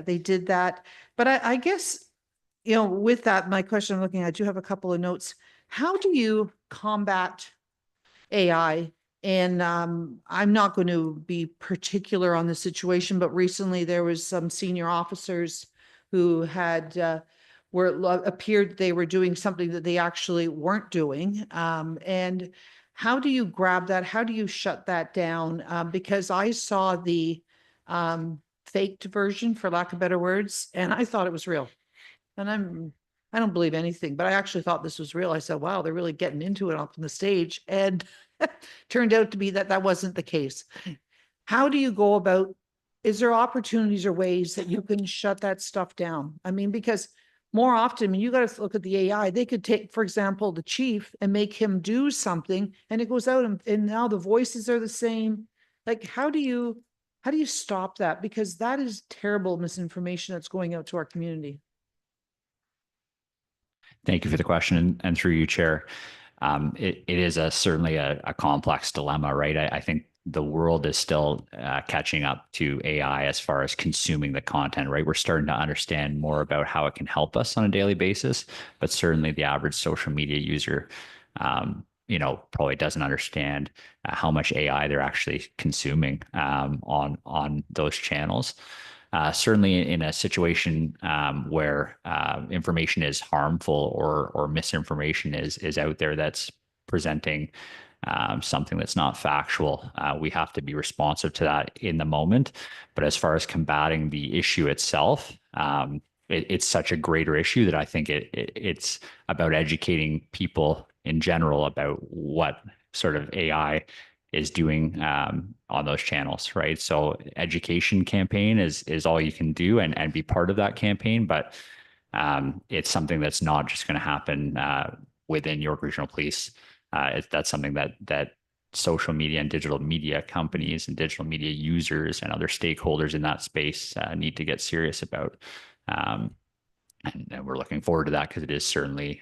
They did that. But I guess, you know, with that, my question I'm looking at, I do have a couple of notes. How do you combat AI? And I'm not going to be particular on the situation, but recently there was some senior officers who had appeared they were doing something that they actually weren't doing. And how do you grab that? How do you shut that down? Because I saw the faked version, for lack of better words, and I thought it was real. And I don't believe anything, but I actually thought this was real. I said, wow, they're really getting into it up on the stage. And turned out to be that that wasn't the case. How do you go about, is there opportunities or ways that you can shut that stuff down? I mean, because more often, I mean, you got to look at the AI, they could take, for example, the chief and make him do something and it goes out and now the voices are the same. Like, how do you stop that? Because that is terrible misinformation that's going out to our community. Thank you for the question, and through you, Chair. It is certainly a complex dilemma, right? I think the world is still catching up to AI as far as consuming the content, right? We're starting to understand more about how it can help us on a daily basis, but certainly the average social media user, you know, probably doesn't understand how much AI they're actually consuming on those channels. Certainly in a situation where information is harmful or misinformation is out there that's presenting something that's not factual, we have to be responsive to that in the moment. But as far as combating the issue itself, it's such a greater issue that I think it's about educating people in general about what sort of AI is doing on those channels, right? So education campaign is all you can do and be part of that campaign, but it's something that's not just going to happen within York Regional Police. That's something that social media and digital media companies and digital media users and other stakeholders in that space need to get serious about. And we're looking forward to that because it is certainly,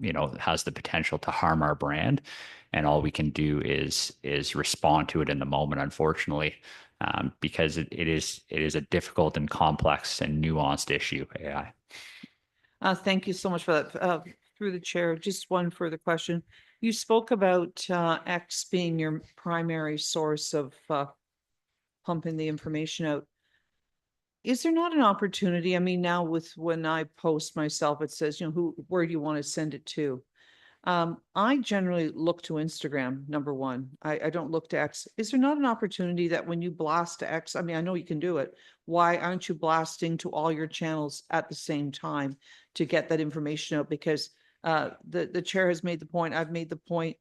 you know, has the potential to harm our brand. And all we can do is respond to it in the moment, unfortunately, because it is a difficult and complex and nuanced issue, AI. Thank you so much for that. Through the chair, just one further question. You spoke about X being your primary source of pumping the information out. Is there not an opportunity? I mean, now with when I post myself, it says, you know, where do you want to send it to? I generally look to Instagram, number one. I don't look to X. Is there not an opportunity that when you blast to X, I mean, I know you can do it. Why aren't you blasting to all your channels at the same time to get that information out? Because the chair has made the point, I've made the point.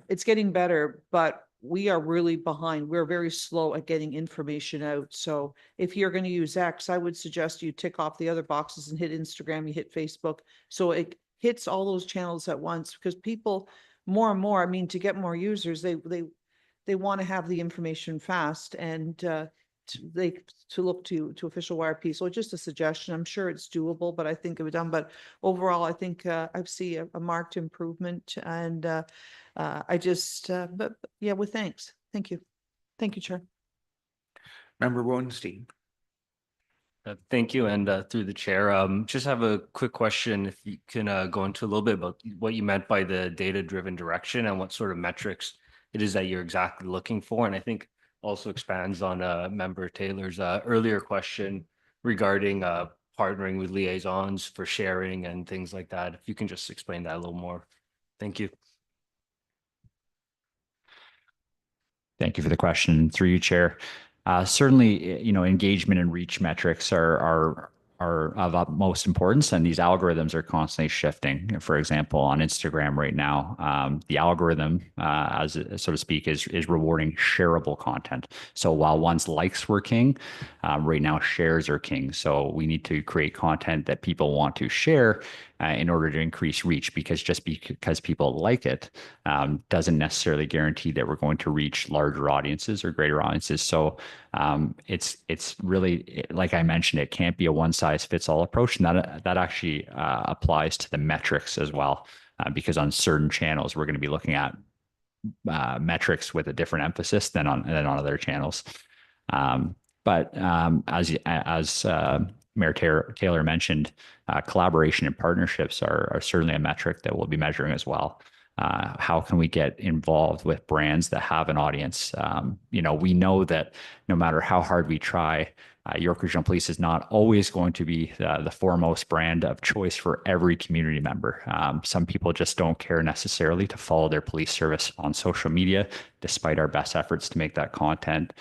It's getting better, but we are really behind. We're very slow at getting information out. So if you're going to use X, I would suggest you tick off the other boxes and hit Instagram, you hit Facebook. So it hits all those channels at once, because people more and more, I mean, to get more users, they want to have the information fast, and to look to official YRP. So just a suggestion. I'm sure it's doable, but I think it was done. But overall, I think I see a marked improvement, and I just, but yeah, with thanks. Thank you. Thank you, Chair. Member Wodenstein. Thank you. And through the chair, just have a quick question. If you can go into a little bit about what you meant by the data-driven direction and what sort of metrics it is that you're exactly looking for. And I think also expands on Member Taylor's earlier question regarding partnering with liaisons for sharing and things like that. If you can just explain that a little more. Thank you. Thank you for the question. Through you, Chair. Certainly, you know, engagement and reach metrics are are of utmost importance, and these algorithms are constantly shifting. For example, on Instagram right now, the algorithm, as so to speak, is rewarding shareable content. So while once likes were king, right now shares are king. So we need to create content that people want to share in order to increase reach, because just because people like it doesn't necessarily guarantee that we're going to reach larger audiences or greater audiences. So it's really, like I mentioned, it can't be a one size fits all approach, and that actually applies to the metrics as well, because on certain channels we're going to be looking at metrics with a different emphasis than on other channels. But as Mayor Taylor mentioned, collaboration and partnerships are certainly a metric that we'll be measuring as well. How can we get involved with brands that have an audience? We know that no matter how hard we try, York Regional Police is not always going to be the foremost brand of choice for every community member. Some people just don't care necessarily to follow their police service on social media, despite our best efforts to make that content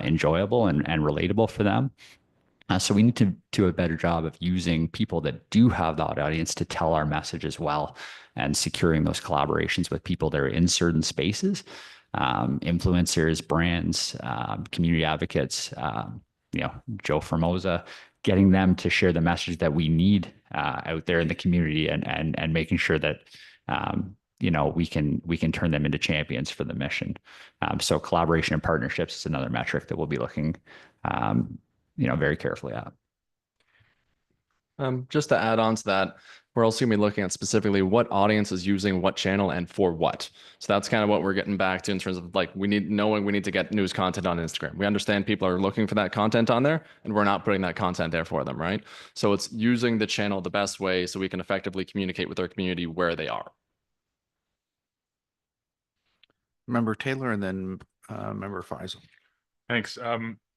enjoyable and relatable for them. So we need to do a better job of using people that do have that audience to tell our message as well, and securing those collaborations with people that are in certain spaces, influencers, brands, community advocates, Joe Formosa, getting them to share the message that we need out there in the community, and making sure that we can turn them into champions for the mission. So collaboration and partnerships is another metric that we'll be looking very carefully at. Just to add on to that, we're also going to be looking at specifically what audience is using what channel and for what. So that's kind of what we're getting back to in terms of we need to get news content on Instagram. We understand people are looking for that content on there, and we're not putting that content there for them, right? So it's using the channel the best way so we can effectively communicate with our community where they are. Member Taylor, and then Member Faisal. Thanks.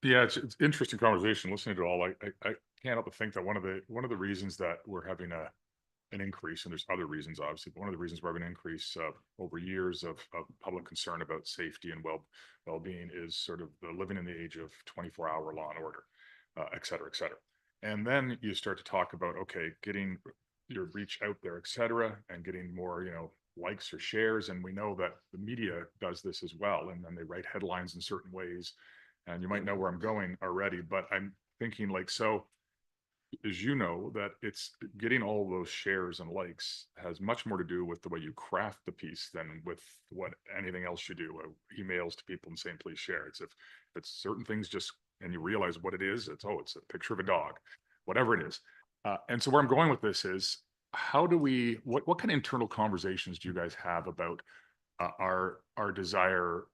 Yeah, it's interesting conversation listening to it all. I can't help but think that one of the reasons that we're having an increase, and there's other reasons obviously, but one of the reasons we're having an increase over years of public concern about safety and well-being is sort of the living in the age of 24-hour law and order, et cetera, et cetera. And then you start to talk about, okay, getting your reach out there, et cetera, and getting more, likes or shares. And we know that the media does this as well. And then they write headlines in certain ways. And you might know where I'm going already, but I'm thinking so as you know, that it's getting all those shares and likes has much more to do with the way you craft the piece than with what anything else you do. Emails to people and saying, please share. It's if it's certain things and you realize what it is, it's a picture of a dog, whatever it is. And so where I'm going with this is, how do we, what kind of internal conversations do you guys have about our desire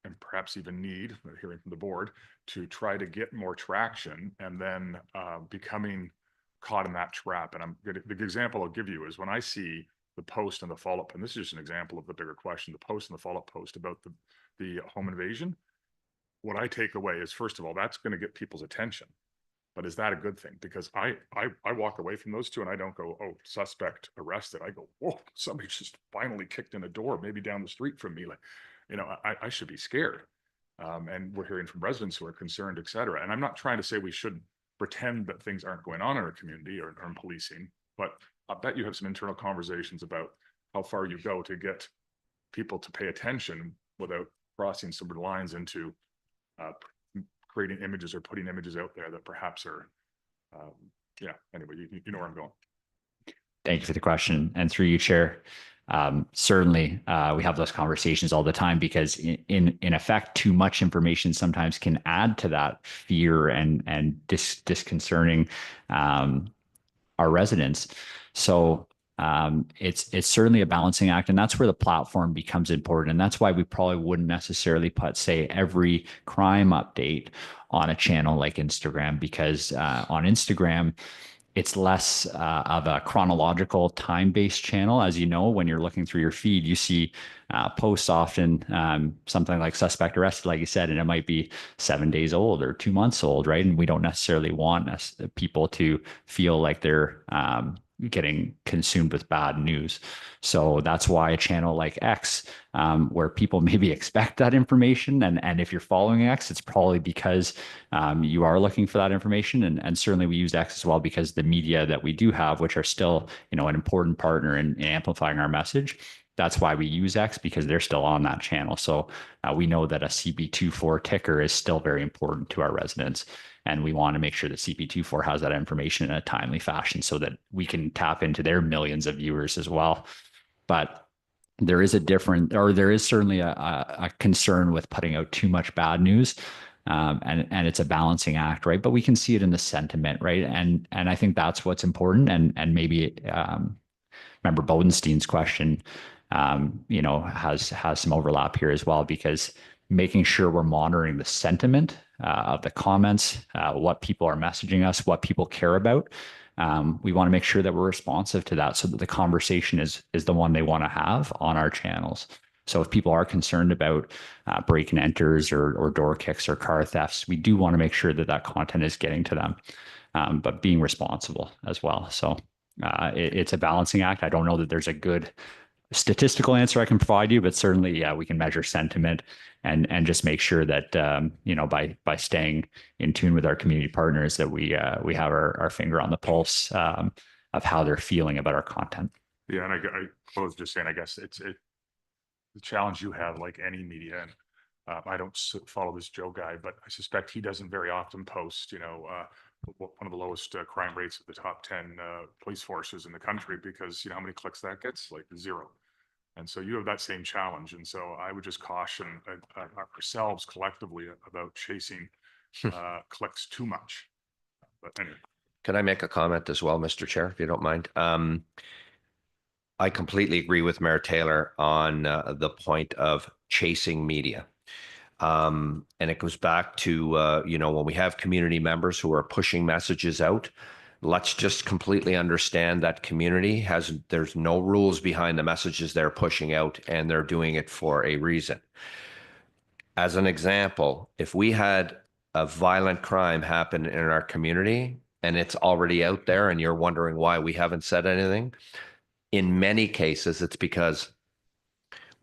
and perhaps even need, hearing from the board, to try to get more traction, and then becoming caught in that trap? And the example I'll give you is when I see the post and the follow-up, and this is just an example of the bigger question, the post and the follow-up post about the home invasion, what I take away is, first of all, that's going to get people's attention. But is that a good thing? Because I walk away from those two and I don't go, oh, suspect arrested. I go, whoa, somebody just finally kicked in a door, maybe down the street from me. I should be scared. And we're hearing from residents who are concerned, et cetera. And I'm not trying to say we should pretend that things aren't going on in our community or in policing, but I bet you have some internal conversations about how far you go to get people to pay attention without crossing some lines into creating images or putting images out there that perhaps are, anyway, you know where I'm going. Thank you for the question. And through you, Chair, certainly we have those conversations all the time, because in effect, too much information sometimes can add to that fear and disconcerting our residents. So it's certainly a balancing act, and that's where the platform becomes important. And that's why we probably wouldn't necessarily put, say, every crime update on a channel like Instagram, because on Instagram, it's less of a chronological time-based channel. As you know, when you're looking through your feed, you see posts often, something like suspect arrested, like you said, and it might be 7 days old or 2 months old, right? And we don't necessarily want people to feel like they're getting consumed with bad news. So that's why a channel like X, where people maybe expect that information, and if you're following X, it's probably because you are looking for that information. And certainly we use X as well because the media that we do have, which are still, you know, an important partner in amplifying our message. That's why we use X, because they're still on that channel. So we know that a CP24 ticker is still very important to our residents. And we want to make sure that CP24 has that information in a timely fashion so that we can tap into their millions of viewers as well. But there is there is certainly a concern with putting out too much bad news. And it's a balancing act, right? But we can see it in the sentiment, right? And I think that's what's important. And maybe Member Bodenstein's question, you know, has some overlap here as well, because making sure we're monitoring the sentiment of the comments, what people are messaging us, what people care about. We want to make sure that we're responsive to that so that the conversation is the one they want to have on our channels. So if people are concerned about break and enters or door kicks or car thefts, we do want to make sure that that content is getting to them, but being responsible as well. So it's a balancing act. I don't know that there's a good statistical answer I can provide you, but certainly, yeah, we can measure sentiment and just make sure that you know, by staying in tune with our community partners, that we have our finger on the pulse of how they're feeling about our content. Yeah, and I was just saying, I guess it's the challenge you have, like any media, and I don't follow this Joe guy, but I suspect he doesn't very often post, you know, one of the lowest crime rates of the top 10 police forces in the country, because you know how many clicks that gets? Like 0. And so you have that same challenge. And so I would just caution ourselves collectively about chasing clicks too much. But anyway. Can I make a comment as well, Mr. Chair, if you don't mind? I completely agree with Mayor Taylor on the point of chasing media. And it goes back to, you know, when we have community members who are pushing messages out, let's just completely understand that community there's no rules behind the messages they're pushing out, and they're doing it for a reason. As an example, if we had a violent crime happen in our community and it's already out there and you're wondering why we haven't said anything, in many cases, it's because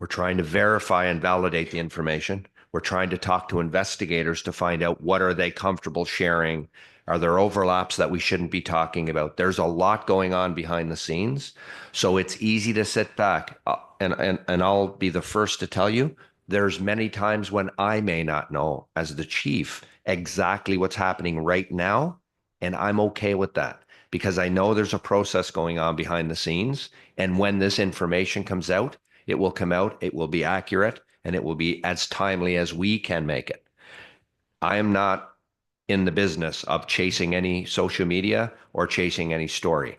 we're trying to verify and validate the information. We're trying to talk to investigators to find out what are they comfortable sharing. Are there overlaps that we shouldn't be talking about? There's a lot going on behind the scenes. So it's easy to sit back and I'll be the first to tell you, there's many times when I may not know as the chief exactly what's happening right now. And I'm okay with that because I know there's a process going on behind the scenes. And when this information comes out, it will come out, it will be accurate, and it will be as timely as we can make it. I am not in the business of chasing any social media or chasing any story.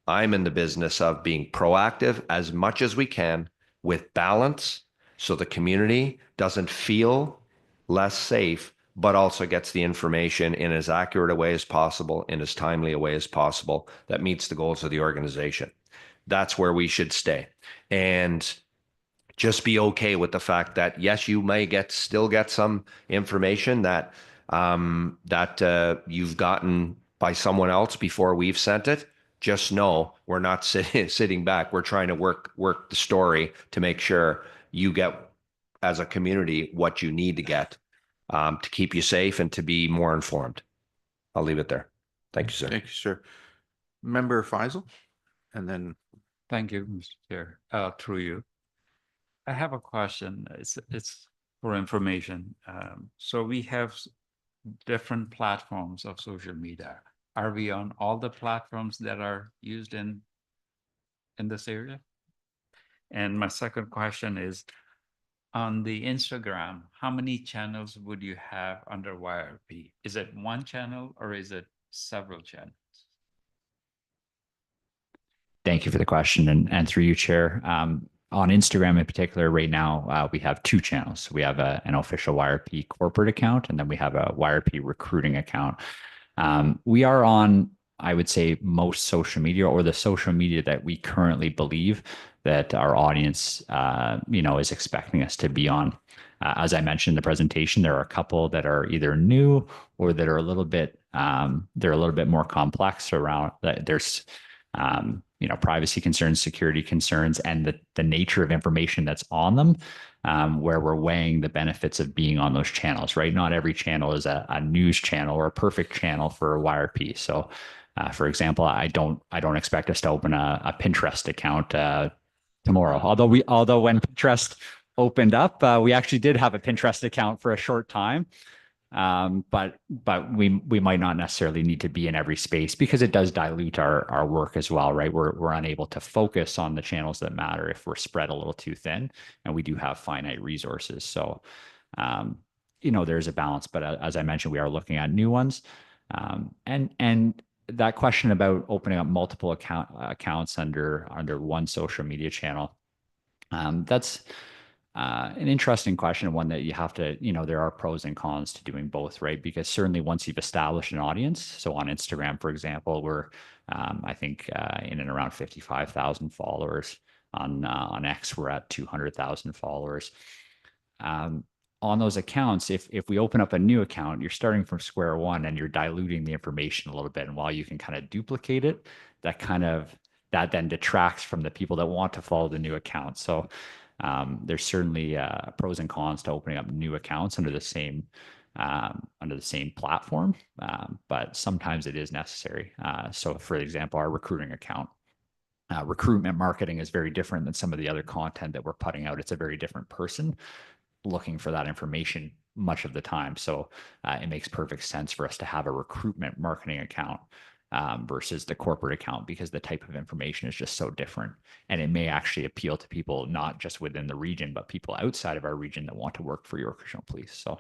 I'm in the business of being proactive as much as we can with balance so the community doesn't feel less safe, but also gets the information in as accurate a way as possible, in as timely a way as possible that meets the goals of the organization. That's where we should stay. And just be okay with the fact that, yes, you may still get some information that you've gotten by someone else before we've sent it. Just know we're not sitting back. We're trying to work the story to make sure you get, as a community, what you need to get to keep you safe and to be more informed. I'll leave it there. Thank you, sir. Thank you, sir. Member Faisal, and then. Thank you, Mr. Chair. Through you. I have a question. It's for information. So we have different platforms of social media. Are we on all the platforms that are used in this area? And my second question is, on the Instagram, how many channels would you have under YRP? Is it one channel or is it several channels? Thank you for the question. And through you, Chair, on Instagram in particular, right now, we have 2 channels. We have an official YRP corporate account, and then we have a YRP recruiting account. We are on, I would say, most social media, or the social media that we currently believe that our audience, is expecting us to be on. As I mentioned in the presentation, there are a couple that are either new or that are a little bit more complex around that. There's privacy concerns, security concerns, and the nature of information that's on them, where we're weighing the benefits of being on those channels, right? Not every channel is a news channel or a perfect channel for YRP. So, for example, I don't expect us to open a Pinterest account tomorrow. Although when Pinterest opened up, we actually did have a Pinterest account for a short time. But we might not necessarily need to be in every space because it does dilute our work as well, right? We're unable to focus on the channels that matter if we're spread a little too thin, and we do have finite resources. So, there's a balance, but as I mentioned, we are looking at new ones. And that question about opening up multiple accounts under one social media channel, that's an interesting question, and one that you have to, there are pros and cons to doing both, right? Because certainly once you've established an audience, so on Instagram, for example, we're, I think, in and around 55,000 followers. On X, we're at 200,000 followers. On those accounts, if we open up a new account, you're starting from square one and you're diluting the information a little bit. And while you can kind of duplicate it, that then detracts from the people that want to follow the new account. So there's certainly pros and cons to opening up new accounts under the same platform, but sometimes it is necessary. So, for example, our recruiting account, recruitment marketing is very different than some of the other content that we're putting out. It's a very different person looking for that information much of the time. So it makes perfect sense for us to have a recruitment marketing account versus the corporate account, because the type of information is just so different. And it may actually appeal to people not just within the region, but people outside of our region that want to work for York Regional Police. So,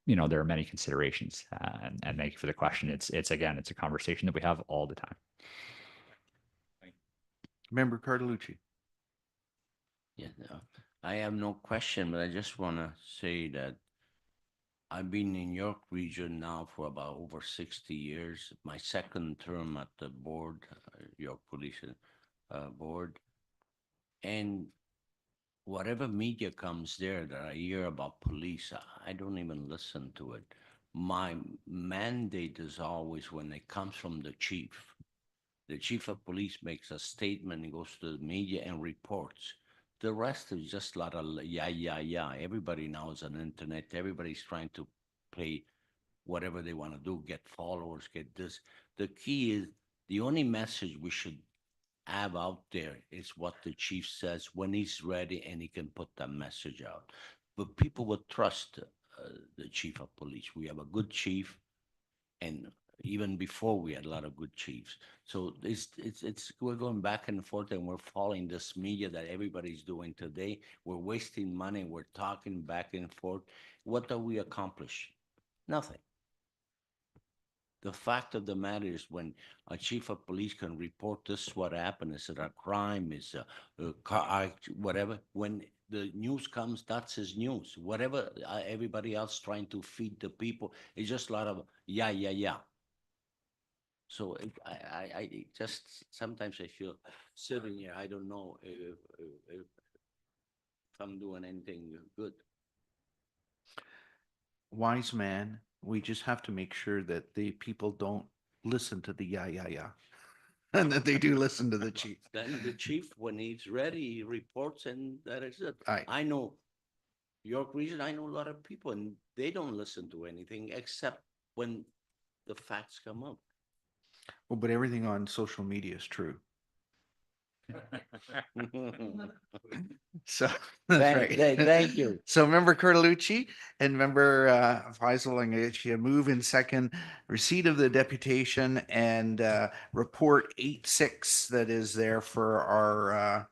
there are many considerations. And thank you for the question. It's a conversation that we have all the time. Member Cartolucci. Yeah, no, I have no question, but I just want to say that I've been in York Region now for about over 60 years. My second term at the board, York Police Board. And whatever media comes there that I hear about police, I don't even listen to it. My mandate is always when it comes from the chief. The chief of police makes a statement, he goes to the media and reports. The rest is just a lot of yeah. Everybody now is on the internet. Everybody's trying to play whatever they want to do, get followers, get this. The key is, the only message we should have out there is what the chief says when he's ready and he can put that message out. But people would trust the chief of police. We have a good chief, and even before we had a lot of good chiefs. So we're going back and forth, and we're following this media that everybody's doing today. We're wasting money. We're talking back and forth. What do we accomplish? Nothing. The fact of the matter is, when a chief of police can report this is what happened, is it a crime, is a car, whatever, when the news comes, that's his news. Whatever everybody else trying to feed the people, it's just a lot of yeah. So I just, sometimes I feel sitting here, I don't know if I'm doing anything good. Wise man, we just have to make sure that the people don't listen to the yeah, and that they do listen to the chief. Then the chief, when he's ready, he reports, and that is it. Aye. I know York Region, I know a lot of people, and they don't listen to anything except when the facts come up. Well, but everything on social media is true. So that's right. Thank you. So member Cartolucci and member Faisal, I'm going to get you a move in second. Receipt of the deputation and report 86 that is there for our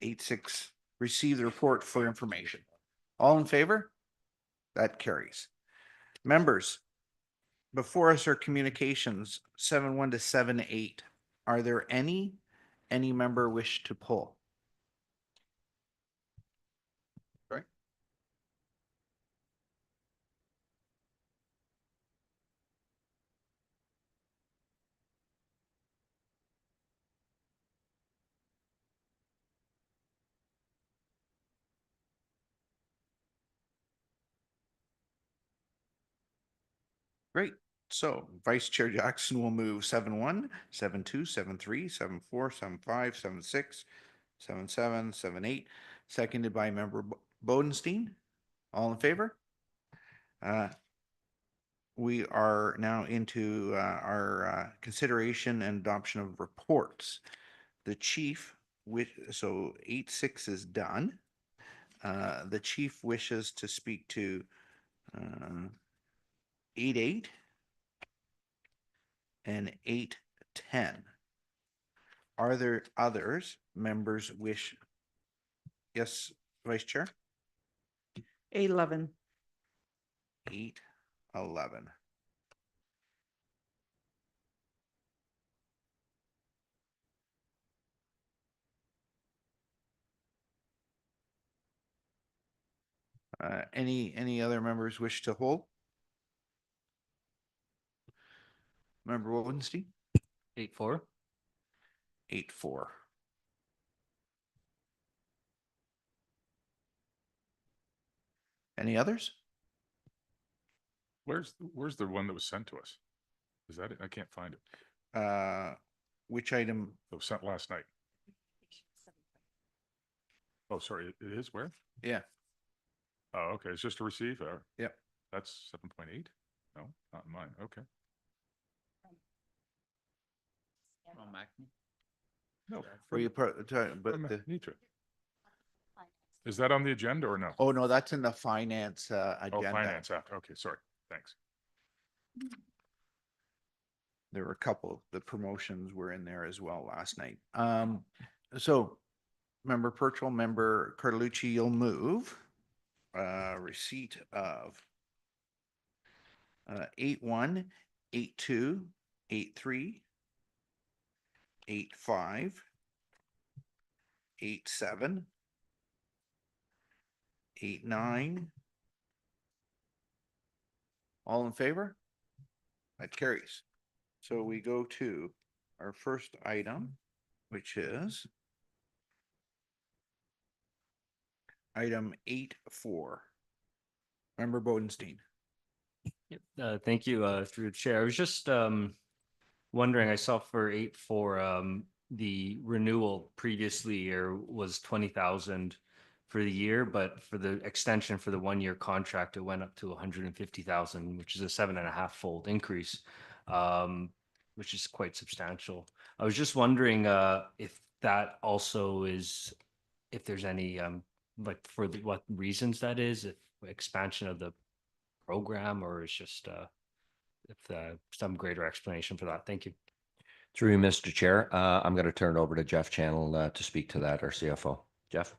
86. Receive the report for information. All in favor? That carries. Members, before us are communications 7-1 to 7-8. Are there any member wish to pull? Sorry. Great. So Vice Chair Jackson will move 7-1, 7-2, 7-3, 7-4, 7-5, 7-6, 7-7, 7-8, seconded by Member Bodenstein. All in favor? We are now into our consideration and adoption of reports. The chief, so 8-6 is done. The chief wishes to speak to 8-8 and 8-10. Are there others members wish? Yes, Vice Chair? 8-11. 8-11. Any other members wish to hold? Member Wovenstein? 8-4. 8-4. Any others? Where's the one that was sent to us? Is that it? I can't find it. Which item? It was sent last night. Oh, sorry, it is where? Yeah. Oh, okay, it's just a receive. Yep. That's 7.8? No, not mine. Okay. No. Or you but Nitra. Is that on the agenda or no? oh no, that's in the finance Oh, agenda. finance after. Okay, sorry. Thanks. There were a couple, the promotions were in there as well last night. So Member Purchell, Member Carlucci, you'll move receipt of 8-1, 8-2, 8-3, 8-5, 8-7, 8-9. All in favor? That carries. So we go to our first item, which is item 8-4. Member Bodenstein. Thank you, through the chair. I was just wondering, I saw for 8-4, the renewal previously year was 20,000 for the year, but for the extension for the 1-year contract, it went up to 150,000, which is a 7.5-fold increase, which is quite substantial. I was just wondering if that also is, if there's any like for what reasons that is, if expansion of the program, or it's just if some greater explanation for that. Thank you. Through you, Mr. Chair, I'm going to turn it over to Jeff Channel to speak to that, our CFO. Jeff?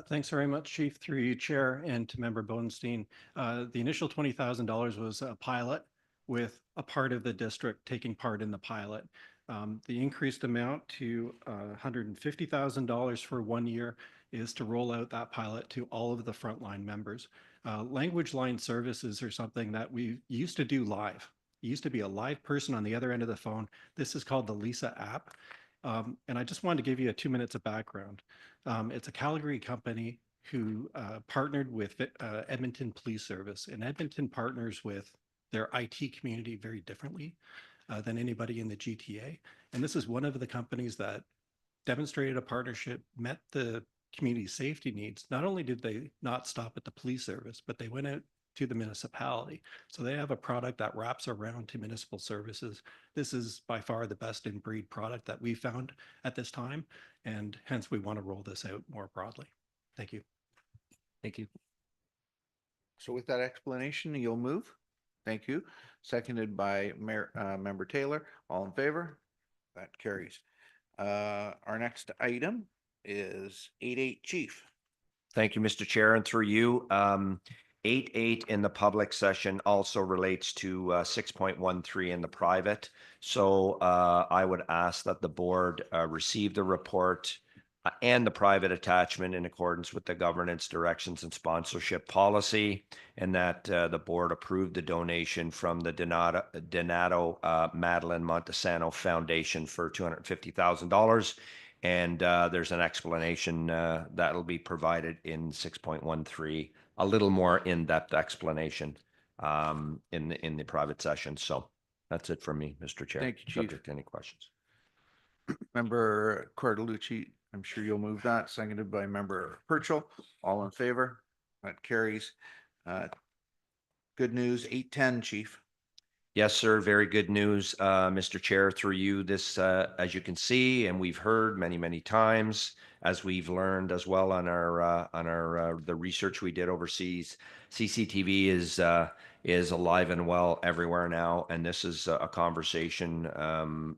Thanks very much, Chief, through you, Chair, and to Member Bodenstein. The initial $20,000 was a pilot with a part of the district taking part in the pilot. The increased amount to $150,000 for 1 year is to roll out that pilot to all of the frontline members. Language line services are something that we used to do live. It used to be a live person on the other end of the phone. This is called the Lisa app. And I just wanted to give you 2 minutes of background. It's a Calgary company who partnered with Edmonton Police Service, and Edmonton partners with their IT community very differently than anybody in the GTA. And this is one of the companies that demonstrated a partnership, met the community safety needs. Not only did they not stop at the police service, but they went out to the municipality. So they have a product that wraps around to municipal services. This is by far the best in breed product that we found at this time, and hence we want to roll this out more broadly. Thank you. Thank you. So with that explanation, you'll move. Thank you. Seconded by Member Taylor. All in favor? That carries. Our next item is 8-8 Chief. Thank you, Mr. Chair, and through you. 8-8 in the public session also relates to 6.13 in the private. So I would ask that the board receive the report and the private attachment in accordance with the governance directions and sponsorship policy, and that the board approve the donation from the Donato Madeline Montesano Foundation for $250,000. And there's an explanation that'll be provided in 6.13, a little more in-depth explanation in the private session. So That's it from me, Mr. Chair. Thank you, Chief. Subject to any questions. Member Cordelucci, I'm sure you'll move that, seconded by Member Purchell. All in favor? That carries. Good news, 8:10, Chief. Yes, sir. Very good news, Mr. Chair, through you. This, as you can see, and we've heard many, many times, as we've learned as well on our the research we did overseas, CCTV is alive and well everywhere now, and this is a conversation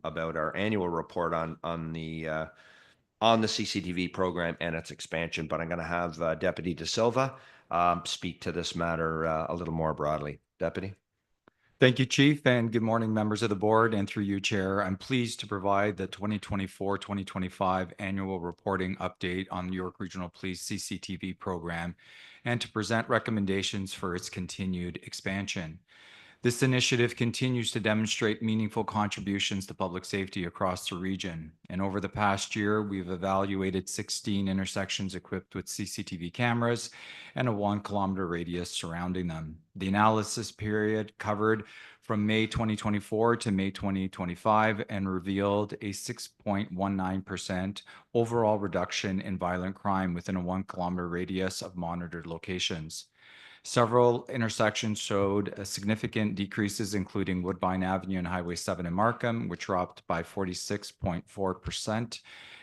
about our annual report on the CCTV program and its expansion. But I'm going to have Deputy De Silva speak to this matter a little more broadly. Deputy. Thank you, Chief, and good morning, members of the board, and through you, Chair. I'm pleased to provide the 2024-2025 annual reporting update on the York Regional Police CCTV program and to present recommendations for its continued expansion. This initiative continues to demonstrate meaningful contributions to public safety across the region. And over the past year, we've evaluated 16 intersections equipped with CCTV cameras and a 1 kilometer radius surrounding them. The analysis period covered from May 2024 to May 2025 and revealed a 6.19% overall reduction in violent crime within a 1 kilometer radius of monitored locations. Several intersections showed significant decreases, including Woodbine Avenue and Highway 7 in Markham, which dropped by 46.4%,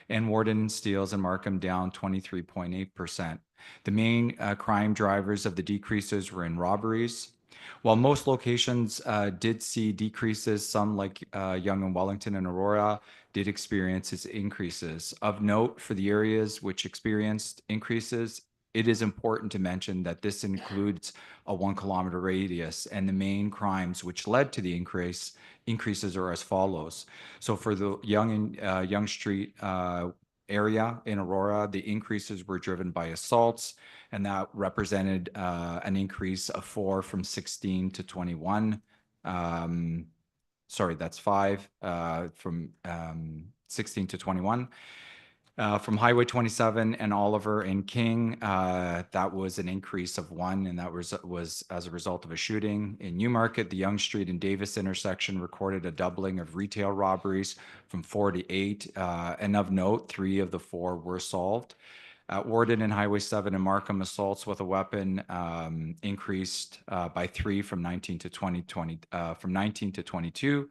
and Warden and Steeles in Markham down 23.8%. The main crime drivers of the decreases were in robberies. While most locations did see decreases, some like Yonge and Wellington and Aurora did experience its increases. Of note, for the areas which experienced increases, it is important to mention that this includes a 1 kilometer radius, and the main crimes which led to the increases are as follows. So for the Yonge Street area in Aurora, the increases were driven by assaults, and that represented an increase of 4 from 16 to 21. Sorry, that's 5 from 16 to 21. From Highway 27 and Oliver and King, that was an increase of 1, and that was as a result of a shooting. In Newmarket, the Yonge Street and Davis intersection recorded a doubling of retail robberies from 4 to 8, and of note, 3 of the 4 were solved. At Warden and Highway 7 and Markham, assaults with a weapon increased by 3 from 19 to 22.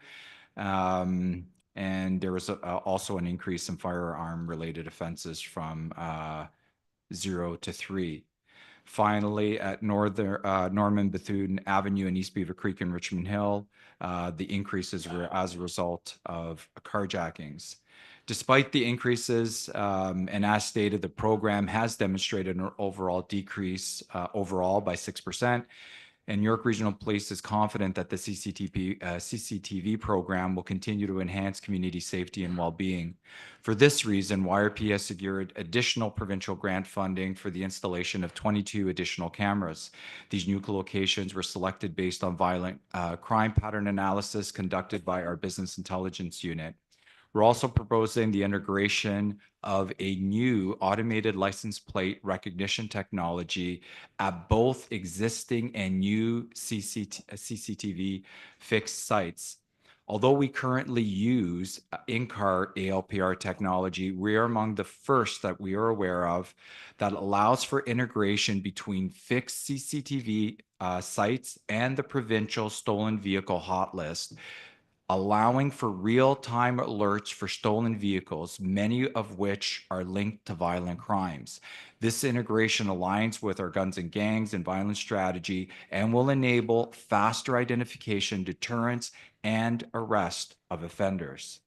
And there was also an increase in firearm-related offenses from 0 to 3. Finally, at Norman Bethune Avenue and East Beaver Creek and Richmond Hill, the increases were as a result of carjackings. Despite the increases, and as stated, the program has demonstrated an overall decrease overall by 6%. And York Regional Police is confident that the CCTV program will continue to enhance community safety and well-being. For this reason, YRP has secured additional provincial grant funding for the installation of 22 additional cameras. These new locations were selected based on violent crime pattern analysis conducted by our Business Intelligence Unit. We're also proposing the integration of a new automated license plate recognition technology at both existing and new CCTV fixed sites. Although we currently use in-car ALPR technology, we are among the first that we are aware of that allows for integration between fixed CCTV sites and the provincial stolen vehicle hot list, allowing for real-time alerts for stolen vehicles, many of which are linked to violent crimes. This integration aligns with our guns and gangs and violence strategy and will enable faster identification, deterrence, and arrest of offenders.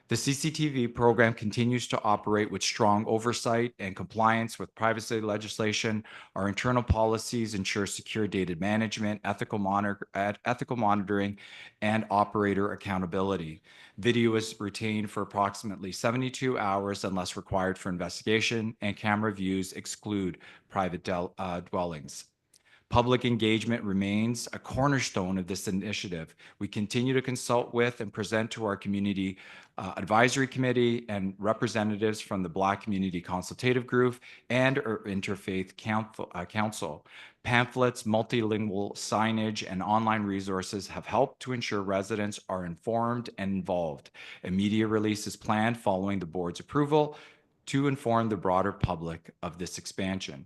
The CCTV program continues to operate with strong oversight and compliance with privacy legislation. Our internal policies ensure secure data management, ethical monitoring, and operator accountability. Video is retained for approximately 72 hours unless required for investigation, and camera views exclude private dwellings. Public engagement remains a cornerstone of this initiative. We continue to consult with and present to our community advisory committee and representatives from the Black Community Consultative Group and our Interfaith Council. Pamphlets, multilingual signage, and online resources have helped to ensure residents are informed and involved. A media release is planned following the board's approval to inform the broader public of this expansion.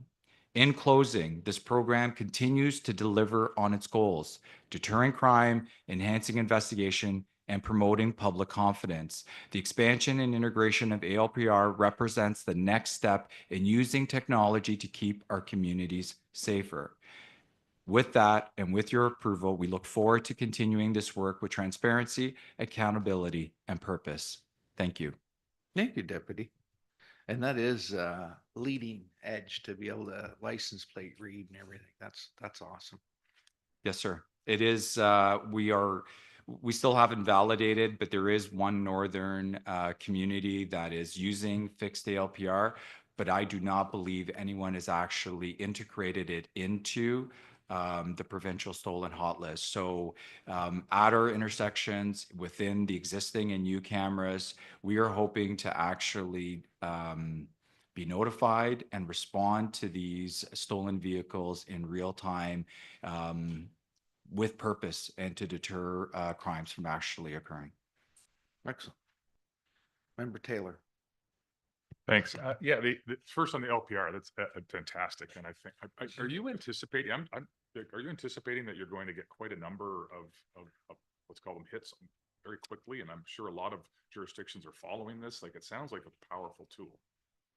In closing, this program continues to deliver on its goals, deterring crime, enhancing investigation, and promoting public confidence. The expansion and integration of ALPR represents the next step in using technology to keep our communities safer. With that, and with your approval, we look forward to continuing this work with transparency, accountability, and purpose. Thank you. Thank you, Deputy. And that is leading edge to be able to license plate read and everything. That's awesome. Yes, sir. It is, we still haven't validated, but there is one northern community that is using fixed ALPR, but I do not believe anyone has actually integrated it into the provincial stolen hot list. So at our intersections within the existing and new cameras, we are hoping to actually be notified and respond to these stolen vehicles in real time with purpose and to deter crimes from actually occurring. Excellent. Member Taylor. Thanks. Yeah, the first on the LPR, that's fantastic. And I think, are you anticipating, are you anticipating that you're going to get quite a number of let's call them hits very quickly? And I'm sure a lot of jurisdictions are following this. Like, it sounds like a powerful tool.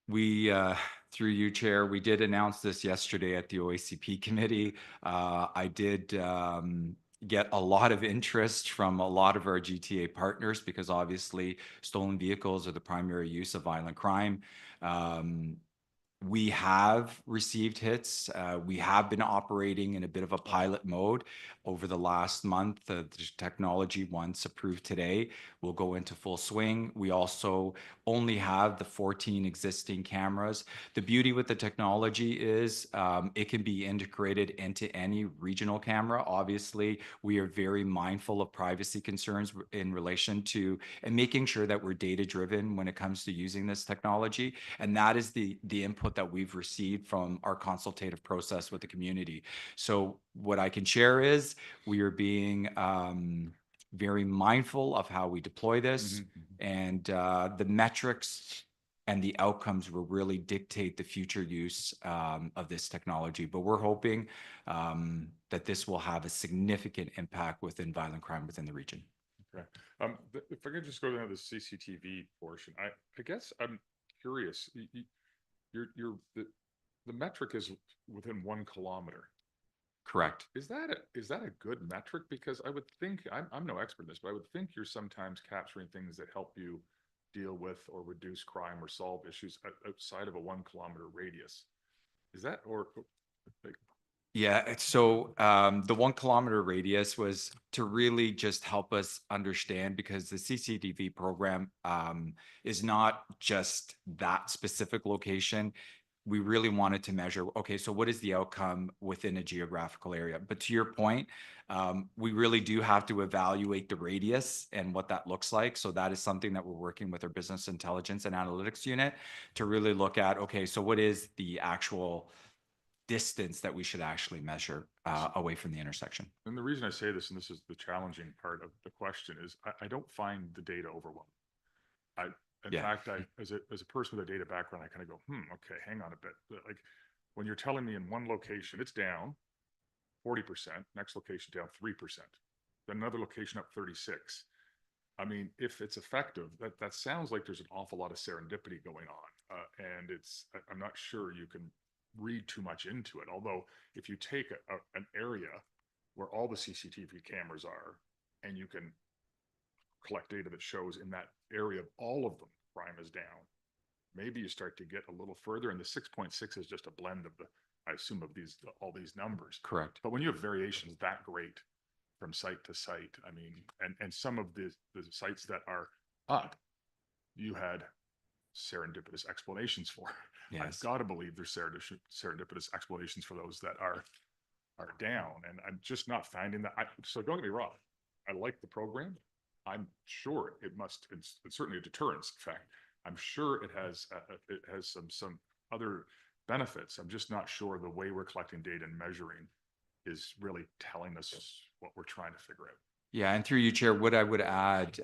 We, through you, Chair, we did announce this yesterday at the OACP committee. I did get a lot of interest from a lot of our GTA partners because obviously stolen vehicles are the primary use of violent crime. We have received hits. We have been operating in a bit of a pilot mode over the last month. The technology, once approved today, will go into full swing. We also only have the 14 existing cameras. The beauty with the technology is it can be integrated into any regional camera. Obviously, we are very mindful of privacy concerns in relation to and making sure that we're data-driven when it comes to using this technology. And that is the input that we've received from our consultative process with the community. So what I can share is we are being very mindful of how we deploy this, and the metrics and the outcomes will really dictate the future use of this technology. But we're hoping that this will have a significant impact within violent crime within the region. Okay. If I could just go down to the CCTV portion, I guess I'm curious. The metric is within 1 kilometer. Correct. Is that a good metric? Because I would think, I'm no expert in this, but I would think you're sometimes capturing things that help you deal with or reduce crime or solve issues outside of a 1 kilometer radius. Is that, or? Yeah, so the 1 kilometer radius was to really just help us understand, because the CCTV program is not just that specific location. We really wanted to measure, okay, so what is the outcome within a geographical area? But to your point, we really do have to evaluate the radius and what that looks like. So that is something that we're working with our business intelligence and analytics unit to really look at, okay, so what is the actual distance that we should actually measure away from the intersection? And the reason I say this, and this is the challenging part of the question, is I don't find the data overwhelming. In fact, as a person with a data background, I kind of go, okay, hang on a bit. Like, when you're telling me in one location it's down 40%, next location down 3%, then another location up 36. I mean, if it's effective, that sounds like there's an awful lot of serendipity going on, and I'm not sure you can read too much into it. Although, if you take an area where all the CCTV cameras are, and you can collect data that shows in that area of all of them crime is down, maybe you start to get a little further. And the 6.6 is just a blend of I assume of all these numbers. Correct. But when you have variations that great from site to site, I mean, and some of the sites that are up, you had serendipitous explanations for. Yes. I've got to believe there's serendipitous explanations for those that are are down, and I'm just not finding that. So don't get me wrong, I like the program. I'm sure it's certainly a deterrence. In fact, I'm sure it has some other benefits. I'm just not sure the way we're collecting data and measuring is really telling us what we're trying to figure out. Yeah, and through you, Chair, what I would add,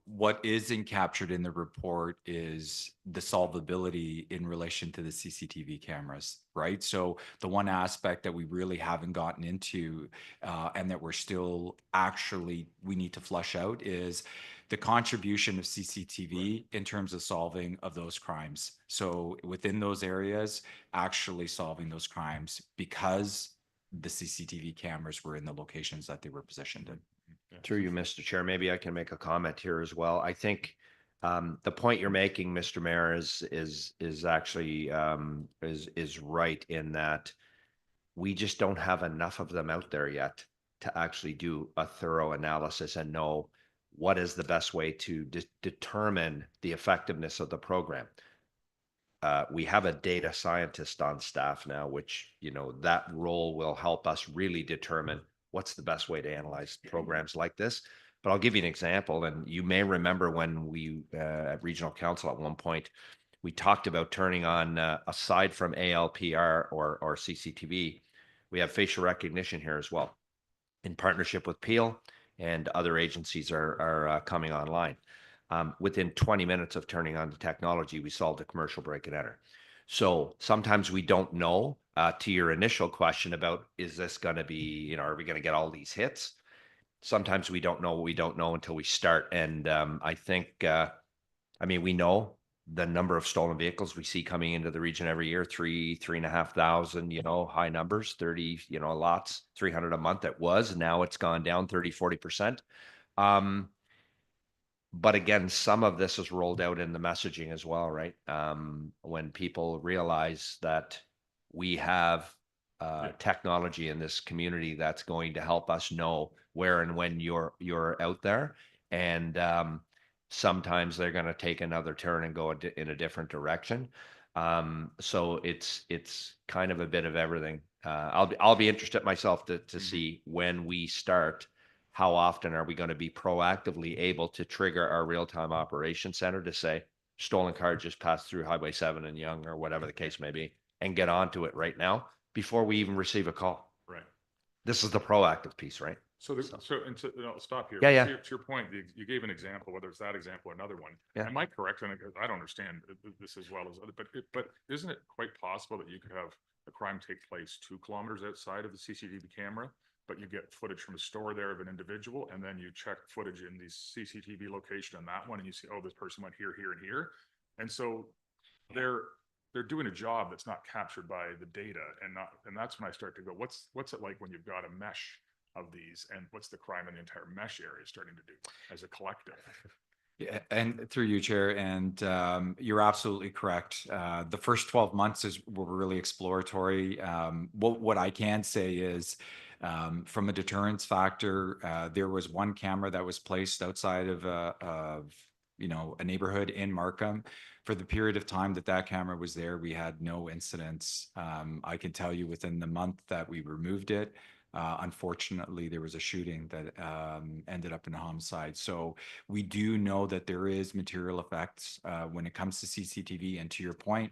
what isn't captured in the report is the solvability in relation to the CCTV cameras, right? So the one aspect that we really haven't gotten into and that we're still we need to flush out is the contribution of CCTV in terms of solving of those crimes. So within those areas, actually solving those crimes because the CCTV cameras were in the locations that they were positioned in. Through you, Mr. Chair, maybe I can make a comment here as well. I think the point you're making, Mr. Mayor, is actually is right in that we just don't have enough of them out there yet to actually do a thorough analysis and know what is the best way to determine the effectiveness of the program. We have a data scientist on staff now, which, you know, that role will help us really determine what's the best way to analyze programs like this. But I'll give you an example. And you may remember when we at Regional Council at one point, we talked about turning on, aside from ALPR or CCTV, we have facial recognition here as well in partnership with Peel, and other agencies are coming online. Within 20 minutes of turning on the technology, we solved a commercial break and enter. So sometimes we don't know, to your initial question about, is this going to be, you know, are we going to get all these hits? Sometimes we don't know what we don't know until we start. And I think, I mean, we know the number of stolen vehicles we see coming into the region every year, 3,500, you know, high numbers, 30, you know, lots, 300 a month it was. Now it's gone down 30, 40%. But again, some of this is rolled out in the messaging as well, right? When people realize that we have technology in this community that's going to help us know where and when you're out there, and sometimes they're going to take another turn and go in a different direction. So it's kind of a bit of everything. I'll be interested myself to see when we start. How often are we going to be proactively able to trigger our real-time operations center to say, stolen car just passed through Highway 7 in Yonge, or whatever the case may be, and get onto it right now before we even receive a call? Right. This is the proactive piece, right? So I'll stop here. Yeah. To your point, you gave an example, whether it's that example or another one. Yeah. Am I correct? And I don't understand this as well as other, but isn't it quite possible that you could have a crime take place 2 kilometers outside of the CCTV camera, but you get footage from a store there of an individual, and then you check footage in the CCTV location on that one, and you see, oh, this person went here, here, and here. And so they're doing a job that's not captured by the data, and that's when I start to go, what's it like when you've got a mesh of these, and what's the crime in the entire mesh area starting to do as a collective? Yeah, and through you, Chair, and you're absolutely correct. The first 12 months were really exploratory. What I can say is, from a deterrence factor, there was one camera that was placed outside of a neighborhood in Markham. For the period of time that camera was there, we had no incidents. I can tell you within the month that we removed it, unfortunately, there was a shooting that ended up in a homicide. So we do know that there is material effects when it comes to CCTV. And to your point,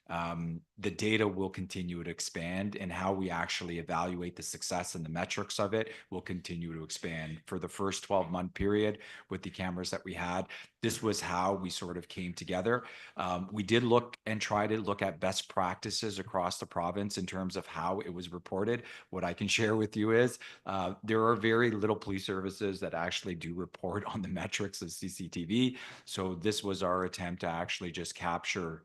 the data will continue to expand, and how we actually evaluate the success and the metrics of it will continue to expand. For the first 12-month period with the cameras that we had, this was how we sort of came together. We did look and try to look at best practices across the province in terms of how it was reported. What I can share with you is there are very little police services that actually do report on the metrics of CCTV. So this was our attempt to actually just capture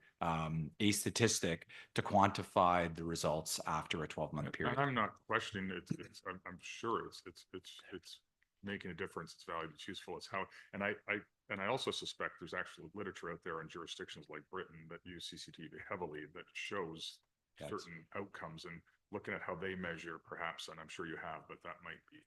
a statistic to quantify the results after a 12-month period. And I'm not questioning it. I'm sure it's making a difference. It's valuable. It's useful. It's how, and I also suspect there's actually literature out there in jurisdictions like Britain that use CCTV heavily that shows certain outcomes, and looking at how they measure, perhaps, and I'm sure you have, but that might be.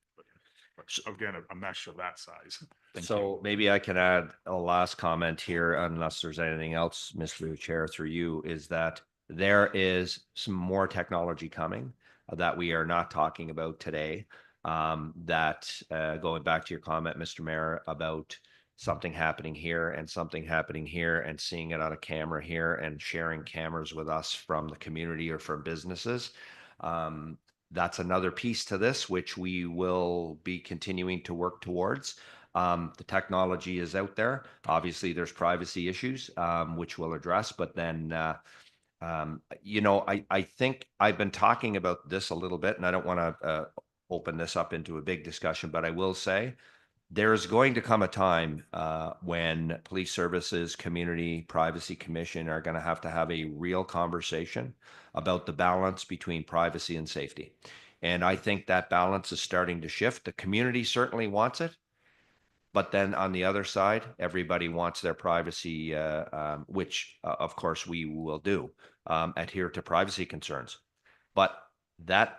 But again, a mesh of that size. So maybe I can add a last comment here, unless there's anything else, Mr. Chair, through you, is that there is some more technology coming. that we are not talking about today. Going back to your comment, Mr. Mayor, about something happening here and something happening here and seeing it on a camera here and sharing cameras with us from the community or from businesses. That's another piece to this, which we will be continuing to work towards. The technology is out there. Obviously, there's privacy issues, which we'll address, but then, I think I've been talking about this a little bit, and I don't want to open this up into a big discussion, but I will say there's going to come a time when Police Services Community Privacy Commission are going to have a real conversation about the balance between privacy and safety. And I think that balance is starting to shift. The community certainly wants it. But then on the other side, everybody wants their privacy, which of course we will do, adhere to privacy concerns. But that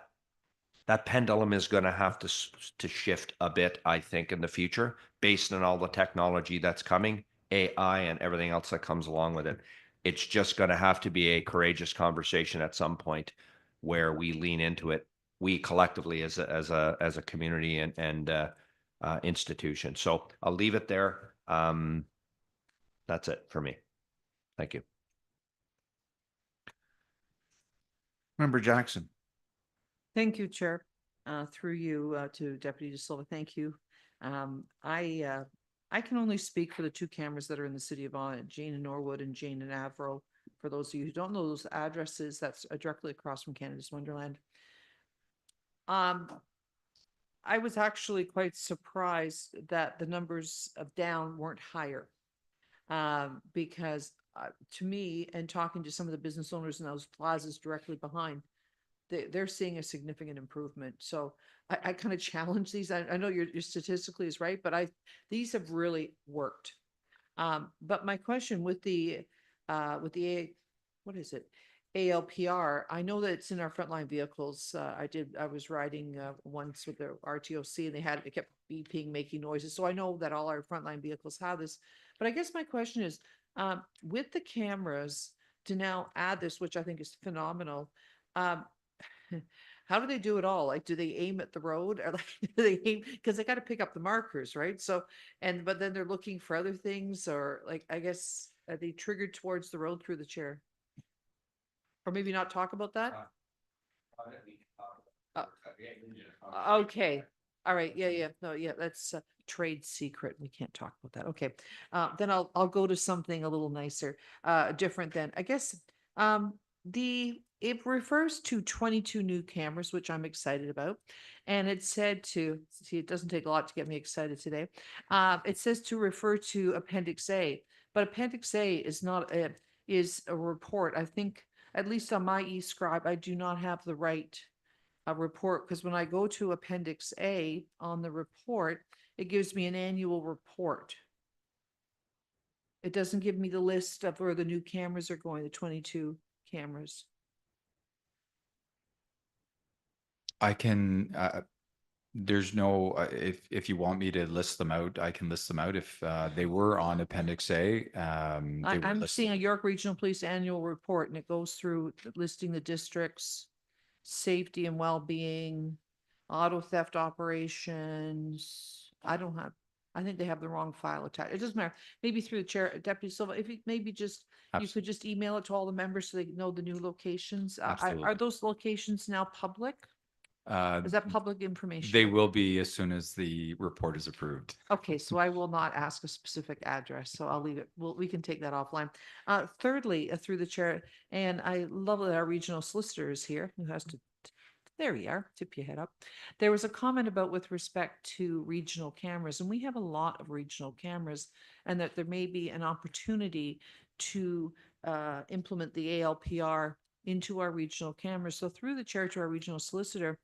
pendulum is going to have to shift a bit, I think, in the future, based on all the technology that's coming, AI and everything else that comes along with it. It's just going to have to be a courageous conversation at some point where we lean into it, we collectively as a community and institution. So I'll leave it there. That's it for me. Thank you. Member Jackson. Thank you, Chair. Through you to Deputy De Silva. Thank you. I can only speak for the two cameras that are in the city of Vaughan, Jane and Norwood and Jane and Avro. For those of you who don't know those addresses, that's directly across from Canada's Wonderland. I was actually quite surprised that the numbers of down weren't higher. Because to me, and talking to some of the business owners in those plazas directly behind, they're seeing a significant improvement. So I kind of challenge these. I know your statistically is right, but these have really worked. But my question with the what is it? ALPR, I know that it's in our frontline vehicles. I was riding once with the RTOC and it kept beeping, making noises. So I know that all our frontline vehicles have this. But I guess my question is, with the cameras to now add this, which I think is phenomenal, how do they do it all? Like, do they aim at the road, or like, do they aim, because they got to pick up the markers, right? So, but then they're looking for other things, or like, I guess, are they triggered towards the road through the chair? Or maybe not talk about that? Okay. All right. Yeah. No, yeah, that's a trade secret. We can't talk about that. Okay. Then I'll go to something a little nicer, different than, I guess, it refers to 22 new cameras, which I'm excited about. And it said to, see, it doesn't take a lot to get me excited today. It says to refer to Appendix A, but Appendix A is not is a report. I think, at least on my eScribe, I do not have the right report, because when I go to Appendix A on the report, it gives me an annual report. It doesn't give me the list of where the new cameras are going, the 22 cameras. I can, there's no, if you want me to list them out, I can list them out. If they were on Appendix A. I'm seeing a York Regional Police annual report, and it goes through listing the districts, safety and well-being, auto theft operations. I think they have the wrong file attached. It doesn't matter. Maybe through the chair, Deputy Silva, if you maybe just, you could just email it to all the members so they know the new locations. Are those locations now public? Is that public information? They will be as soon as the report is approved. Okay, so I will not ask a specific address, so I'll leave it. We can take that offline. Thirdly, through the chair, and I love that our regional solicitor is here, who has to, there we are, tip your head up. There was a comment about with respect to regional cameras, and we have a lot of regional cameras, and that there may be an opportunity to implement the ALPR into our regional cameras. So through the chair to our regional solicitor,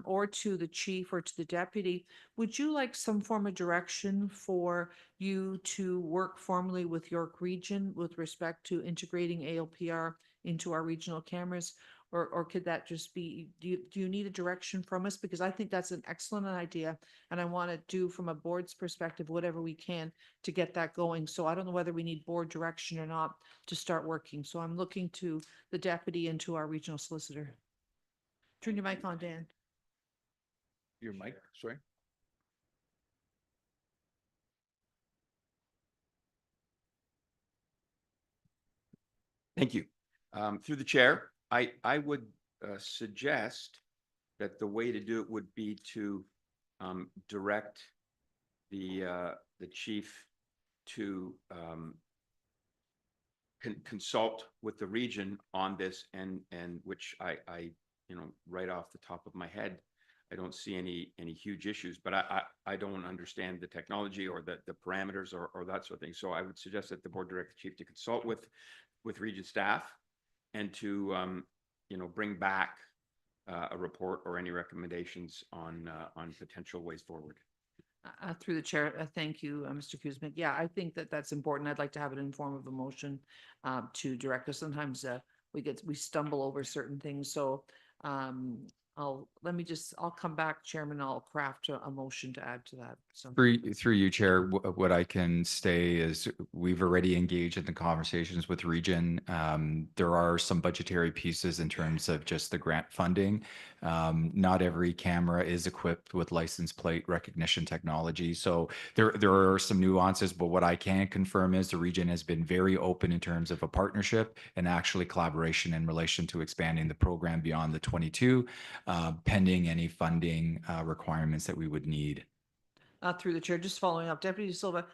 or to the chief or to the deputy, would you like some form of direction for you to work formally with York Region with respect to integrating ALPR into our regional cameras? Or could that just be, do you need a direction from us? Because I think that's an excellent idea, and I want to do from a board's perspective whatever we can to get that going. So I don't know whether we need board direction or not to start working. So I'm looking to the deputy and to our regional solicitor. Turn your mic on, Dan. Your mic, sorry. Thank you. Through the chair, I would suggest that the way to do it would be to direct the chief to consult with the region on this, and which I right off the top of my head, I don't see any huge issues, but I don't understand the technology or the parameters or that sort of thing. So I would suggest that the board direct the chief to consult with region staff and to bring back a report or any recommendations on potential ways forward. Through the chair, thank you, Mr. Kuzmic. Yeah, I think that that's important. I'd like to have it in form of a motion to direct us. Sometimes we stumble over certain things. So I'll come back, Chairman. I'll craft a motion to add to that. So Through you, Chair, what I can say is we've already engaged in the conversations with region. There are some budgetary pieces in terms of just the grant funding. Not every camera is equipped with license plate recognition technology. So there are some nuances, but what I can confirm is the region has been very open in terms of a partnership and actually collaboration in relation to expanding the program beyond the 22, pending any funding requirements that we would need. through the chair, just following up, Deputy Silva,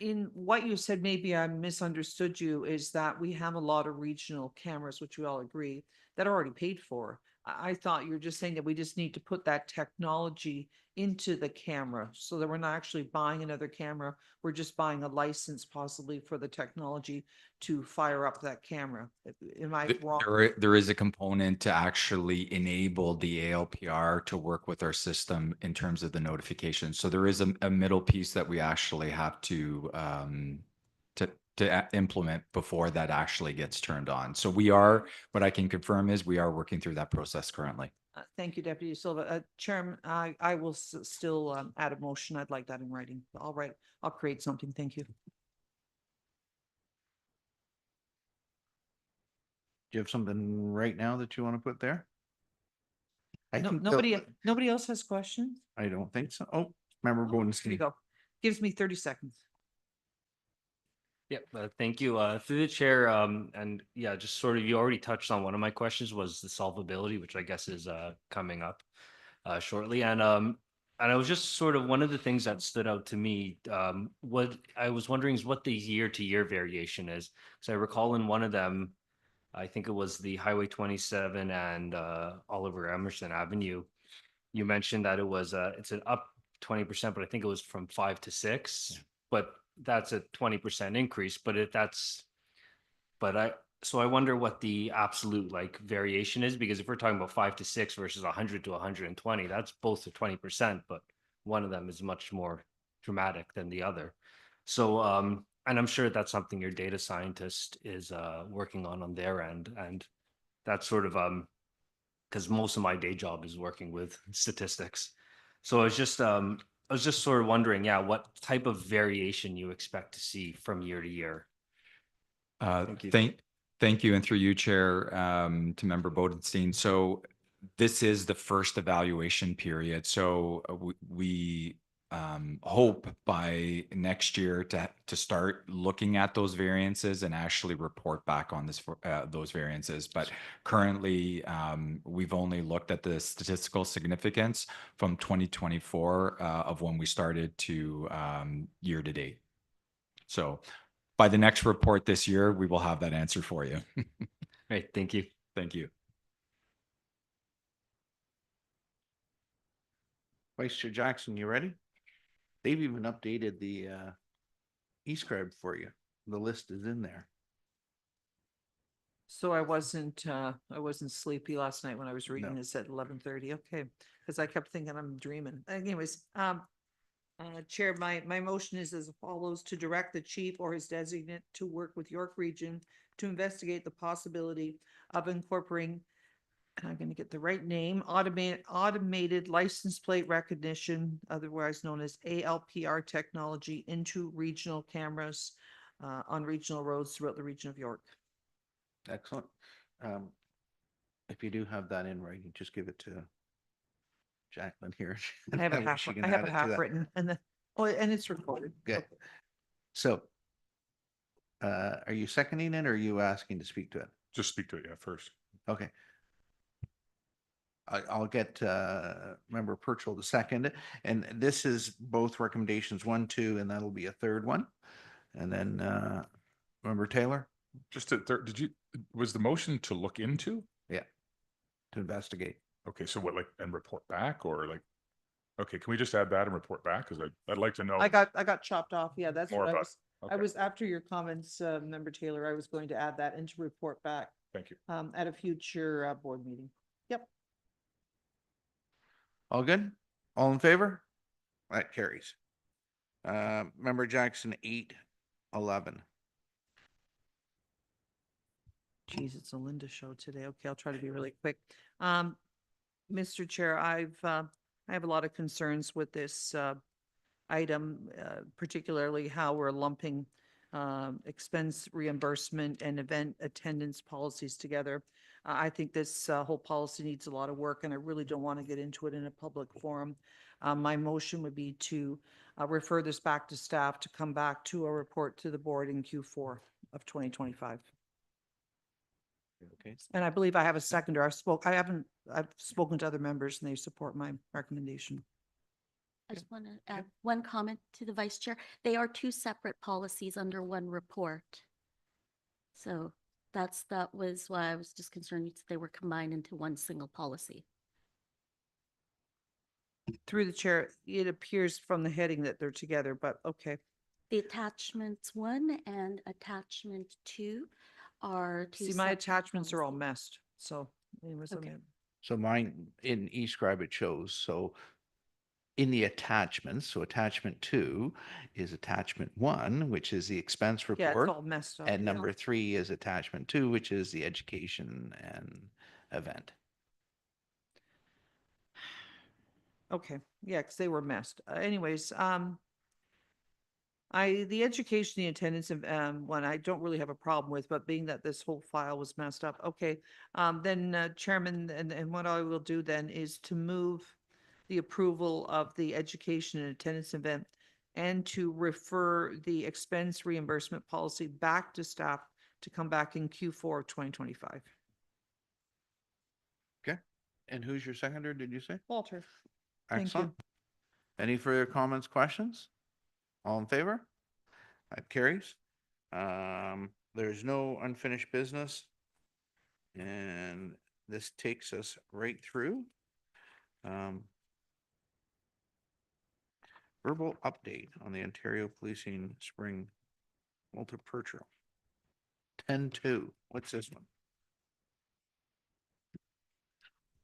in what you said, maybe I misunderstood you, is that we have a lot of regional cameras, which we all agree, that are already paid for. I thought you were just saying that we just need to put that technology into the camera so that we're not actually buying another camera. We're just buying a license possibly for the technology to fire up that camera. Am I wrong? There is a component to actually enable the ALPR to work with our system in terms of the notification. So there is a middle piece that we actually have to implement before that actually gets turned on. So what I can confirm is we are working through that process currently. Thank you, Deputy Silva. Chairman, I will still add a motion. I'd like that in writing. All right, I'll create something. Thank you. Do you have something right now that you want to put there? No, think nobody else has questions? I don't think so. Oh, member Here you Bodenstein. go. Gives me 30 seconds. Yep, thank you. Through the chair, and yeah, just sort of, you already touched on one of my questions was the solvability, which I guess is coming up shortly. And I was just sort of, one of the things that stood out to me, what I was wondering is what the year-to-year variation is. So I recall in one of them, I think it was the Highway 27 and Oliver Emerson Avenue. You mentioned that it's an up 20%, but I think it was from 5 to 6. Yeah. But that's a 20% increase. So I wonder what the absolute like variation is, because if we're talking about 5 to 6 versus 100 to 120, that's both a 20%, but one of them is much more dramatic than the other. So and I'm sure that's something your data scientist is working on their end. And that's sort of because most of my day job is working with statistics. So I was just sort of wondering, yeah, what type of variation you expect to see from year to year. Thank you. Thank you. And through you, Chair, to Member Bodenstein. So this is the first evaluation period. So we hope by next year to start looking at those variances and actually report back on those variances. But currently, we've only looked at the statistical significance from 2024 of when we started to year to date. So by the next report this year, we will have that answer for you. Great, thank you. Thank you. Vice Chair Jackson, you ready? They've even updated the e-scribe for you. The list is in there. So I wasn't sleepy last night when I was reading this at 11:30. Okay, because I kept thinking I'm dreaming. Anyways, Chair, my motion is as follows: to direct the chief or his designate to work with York Region to investigate the possibility of incorporating, and I'm going to get the right name, automated license plate recognition, otherwise known as ALPR technology, into regional cameras on regional roads throughout the region of York. Excellent. If you do have that in writing, just give it to Jacqueline here. I have it That way half, she can I have add it to half that. written and then, oh, and it's recorded. Good. So, are you seconding it or are you asking to speak to it? Just speak to it, yeah, first. Okay. I'll get Member Purchell to second it. And this is both recommendations, 1, 2, and that'll be a third one. And then Member Taylor? Just to, was the motion to look into? Yeah. To investigate. Okay, so what, like, and report back or like, okay, can we just add that and report back? Because I'd like to know. I got chopped off. Yeah, that's More what I about- was, I okay. was, after your comments, Member Taylor, I was going to add that and to report back Thank you. at a future board meeting. Yep. All good? All in favor? That carries. Member Jackson, 8-11. Geez, it's a Linda show today. Okay, I'll try to be really quick. Mr. Chair, I have a lot of concerns with this item, particularly how we're lumping expense reimbursement and event attendance policies together. I think this whole policy needs a lot of work and I really don't want to get into it in a public forum. My motion would be to refer this back to staff to come back to a report to the board in Q4 of 2025. Okay. And I believe I have a seconder. I've spoken to other members and they support my recommendation. I just want to add one comment to the vice chair. They are two separate policies under one report. So that was why I was just concerned they were combined into one single policy. Through the chair, it appears from the heading that they're together, but okay. The attachments 1 and attachment 2 are two See, my separate attachments are all policies. messed, so. anyways, Okay. So mine in eScribe it shows, so in the attachments, so attachment 2 is attachment 1, which is the expense Yeah, it's report. all messed up. And yeah. number 3 is attachment 2, which is the education and event. Okay, yeah, because they were messed. Anyways, the education, the attendance of one, I don't really have a problem with, but being that this whole file was messed up, okay. Then Chairman, and what I will do then is to move the approval of the education and attendance event and to refer the expense reimbursement policy back to staff to come back in Q4 of 2025. Okay. And who's your seconder, did you say? Walter. Thank you. Excellent. Any further comments, questions? All in favor? That carries. There's no unfinished business. And this takes us right through. Verbal update on the Ontario Policing Spring. Walter Purchell. 10-2. What's this one?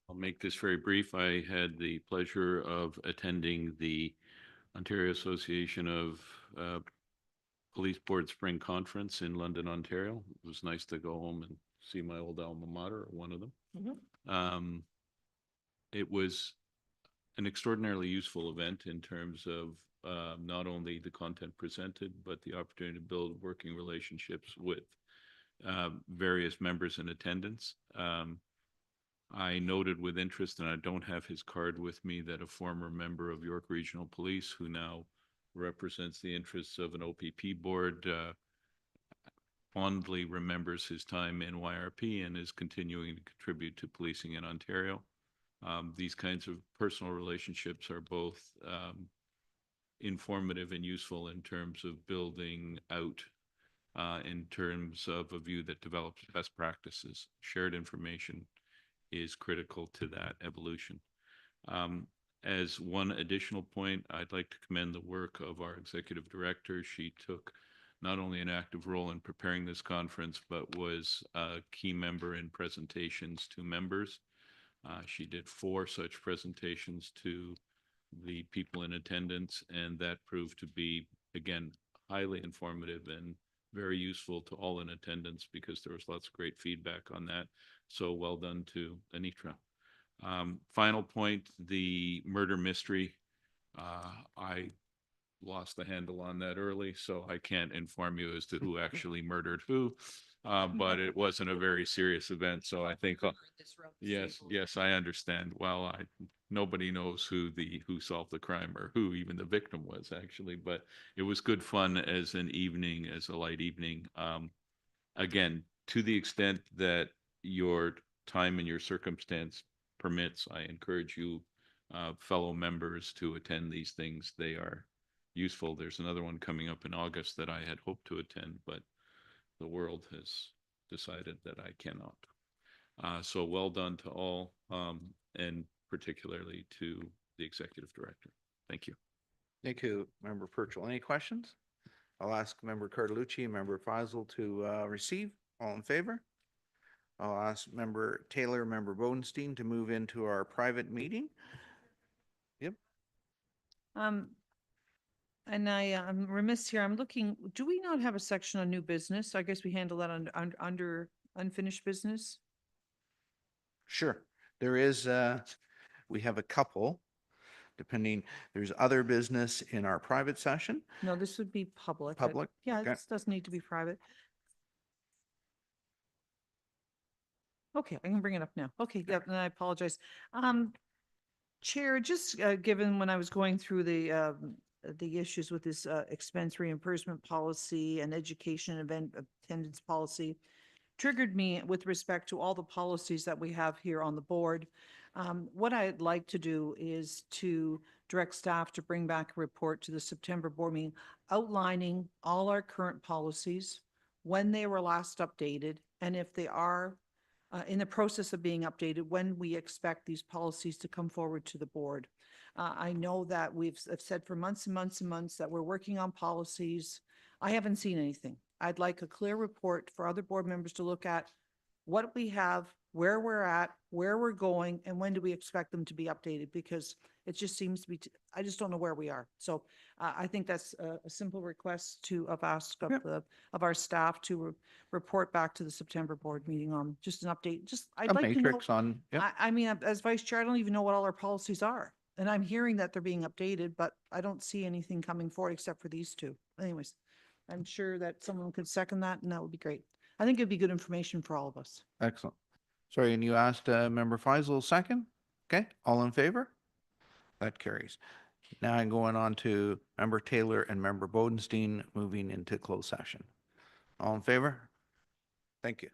I'll make this very brief. I had the pleasure of attending the Ontario Association of Police Board Spring Conference in London, Ontario. It was nice to go home and see my old alma mater, one of them. It was an extraordinarily useful event in terms of not only the content presented, but the opportunity to build working relationships with various members in attendance. I noted with interest, and I don't have his card with me, that a former member of York Regional Police who now represents the interests of an OPP board fondly remembers his time in YRP and is continuing to contribute to policing in Ontario. These kinds of personal relationships are both informative and useful in terms of building out in terms of a view that develops best practices. Shared information is critical to that evolution. As one additional point, I'd like to commend the work of our executive director. She took not only an active role in preparing this conference, but was a key member in presentations to members. She did 4 such presentations to the people in attendance, and that proved to be, again, highly informative and very useful to all in attendance because there was lots of great feedback on that. So well done to Anitra. Final point, the murder mystery. I lost the handle on that early, so I can't inform you as to who actually murdered who. but it wasn't a very serious event. So I think, yes, I understand. Well, nobody knows who solved the crime or who even the victim was actually, but it was good fun as an evening, as a light evening. Again, to the extent that your time and your circumstance permits, I encourage you, fellow members, to attend these things. They are useful. There's another one coming up in August that I had hoped to attend, but the world has decided that I cannot. So well done to all, and particularly to the executive director. Thank you. Thank you, Member Purchell. Any questions? I'll ask Member Cartolucci and Member Faisal to receive. All in favor? I'll ask Member Taylor, Member Bodenstein to move into our private meeting. Yep. And I'm remiss here. I'm looking, do we not have a section on new business? I guess we handle that under unfinished business. Sure. There is, we have a couple, depending, there's other business in our private session. No, this would be public. Public? Yeah, Okay. this doesn't need to be private. Okay, I can bring it up now. Okay, yeah, and I apologize. Chair, just given when I was going through the issues with this expense reimbursement policy and education event attendance policy, triggered me with respect to all the policies that we have here on the board. What I'd like to do is to direct staff to bring back a report to the September board meeting outlining all our current policies, when they were last updated, and if they are in the process of being updated, when we expect these policies to come forward to the board. I know that I've said for months and months and months that we're working on policies. I haven't seen anything. I'd like a clear report for other board members to look at what we have, where we're at, where we're going, and when do we expect them to be updated? Because it just seems to be, I just don't know where we are. So I think that's a simple request of our staff to report back to the September board meeting on just an update. Just, I'd A like to know. matrix on, yep. I mean, as vice chair, I don't even know what all our policies are. And I'm hearing that they're being updated, but I don't see anything coming forward except for these two. Anyways, I'm sure that someone could second that, and that would be great. I think it'd be good information for all of us. Excellent. Sorry, and you asked Member Faisal second? Okay, all in favor? That carries. Now I'm going on to Member Taylor and Member Bodenstein moving into closed session. All in favor? Thank you.